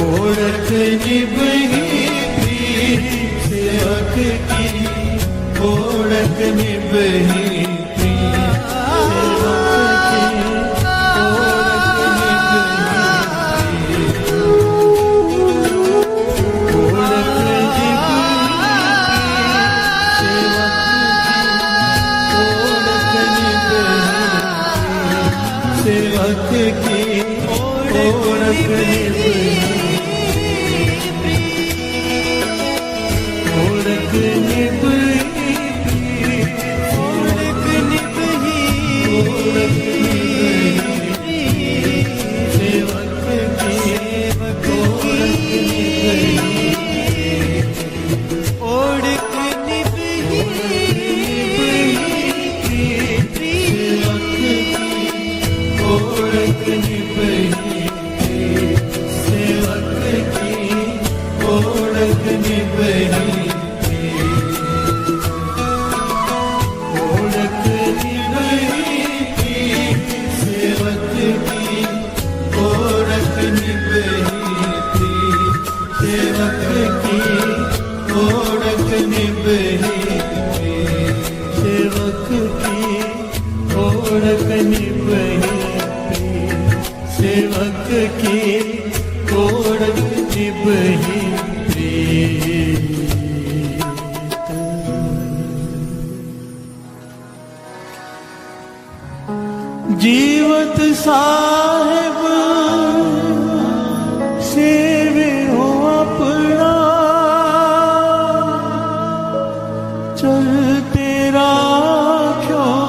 ओढ़क सेवक की, ओढ़क निभही, ओढ़क निभही, ओढ़क निभही, ओढ़क निभही, सेवक की, ओढ़क निभही, ओढ़क निभही, ओढ़क निभही सेवक की, ओढ़क निभही, ओढ़क निभही सेवक की, ओढ़क निभही सेवक की, ओढ़क निभही सेवक की, ओढ़क निभही सेवक की, ओढ़क निभही प्रीत। जीवत साहिब सेवे हो अपना, चल तेरा क्यों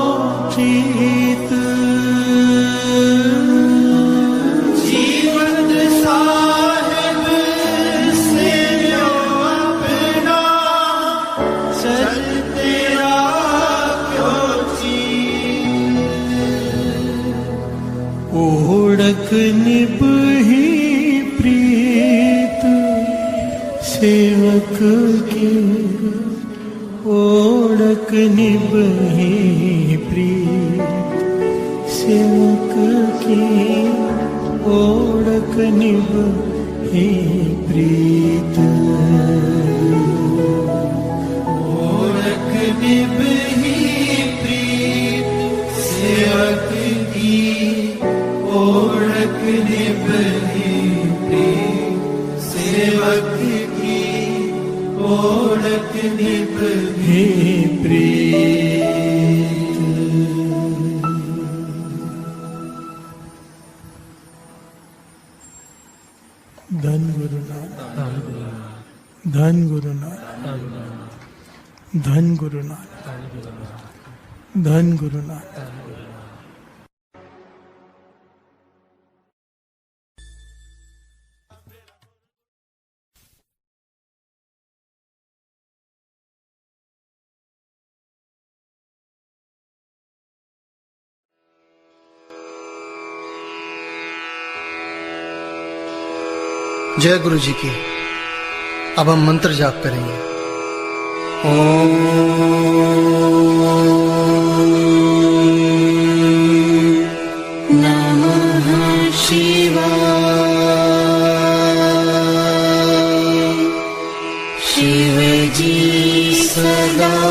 चीत। ओढ़क निभही प्रीत सेवक की, ओढ़क निभही प्रीत सेवक की, ओढ़क निभही प्रीत। ओढ़क निभही प्रीत निभही प्रीत, सेवक की ओढ़क निभही हे प्रीत। धन गुरु नानक, धन गुरु नानक, धन गुरु नानक, धन गुरु नानक। जय गुरु जी की। अब हम मंत्र जाप करेंगे। नमः शिवाय। शिव जी सदा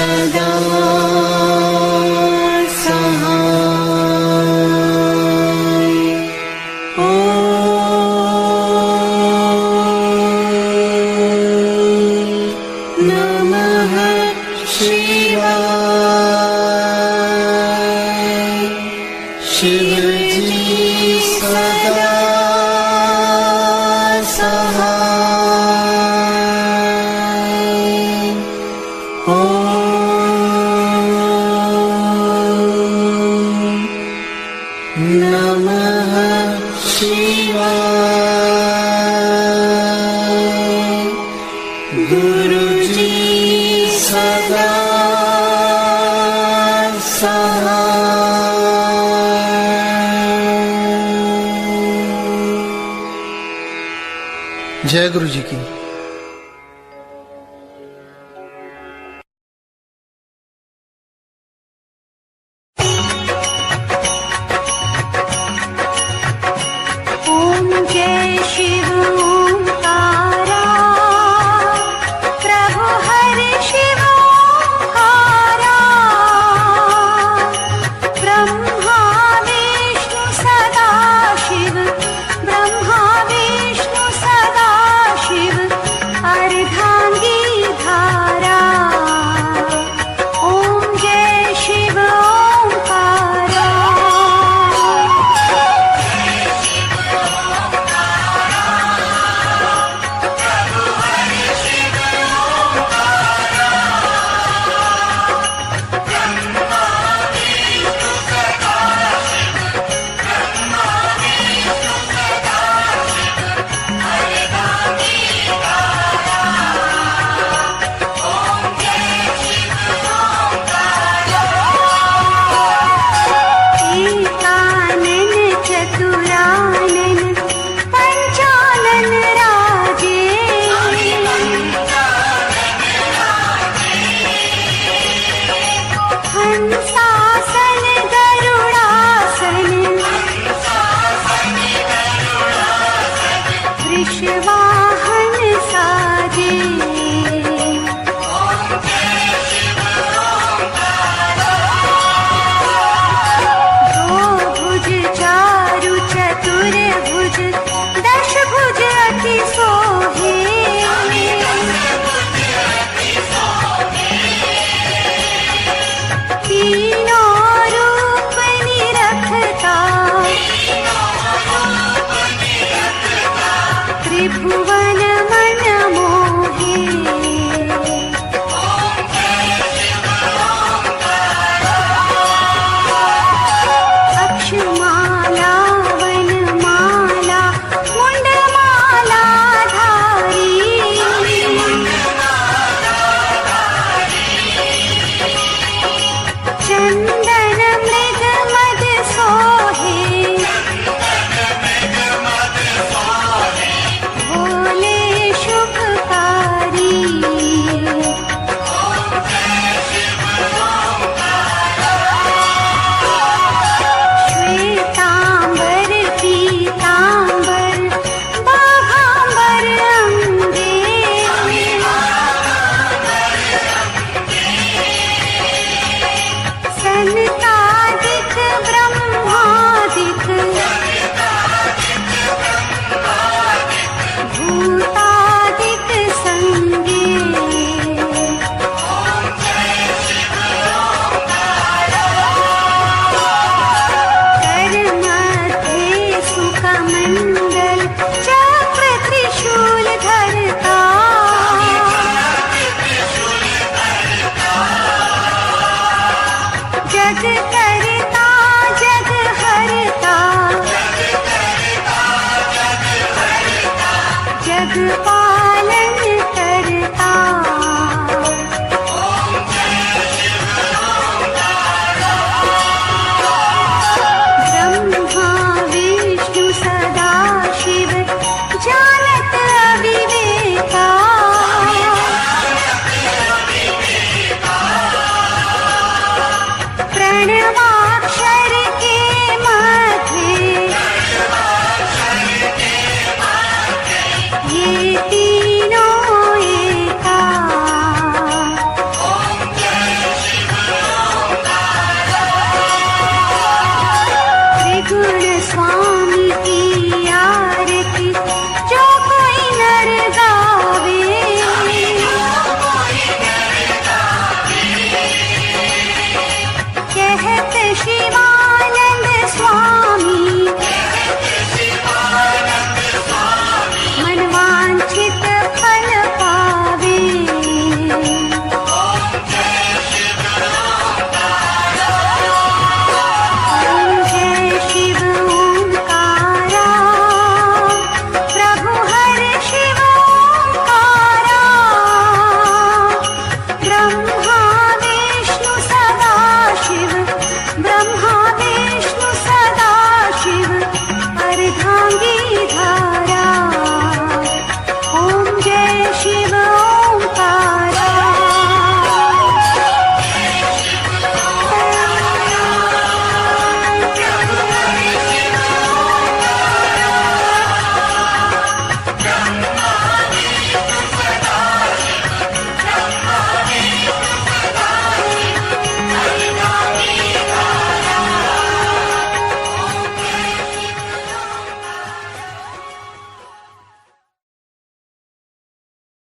सदा जय गुरु जी की। ओम जय शिव ओंकारा, प्रभु हरि शिव ओंकारा, ब्रह्मा विष्णु सदा शिव, ब्रह्मा विष्णु सदा शिव, अर्धांगी धारा। ओम जय शिव ओंकारा। एकानन चतुरानन पंचानन राजे, हंसासन गरुड़ासन, वृषवाहन साजे। दो भुज चारु चतुर्भुज, दश भुज अति सोहे। तीनों रूप निरखता, त्रिभुवन मन मोहे। अक्षमाला वनमाला मुंडमाला धारी, चंदन मृग मद सोहे। भोले शुभकारी, श्वेतांबर पीतांबर बाघांबर अंगे। सनकादिक ब्रह्मादिक, भूतादिक संगे। कर मध्य सुकमंडल, चक्र त्रिशूल धरता, जगत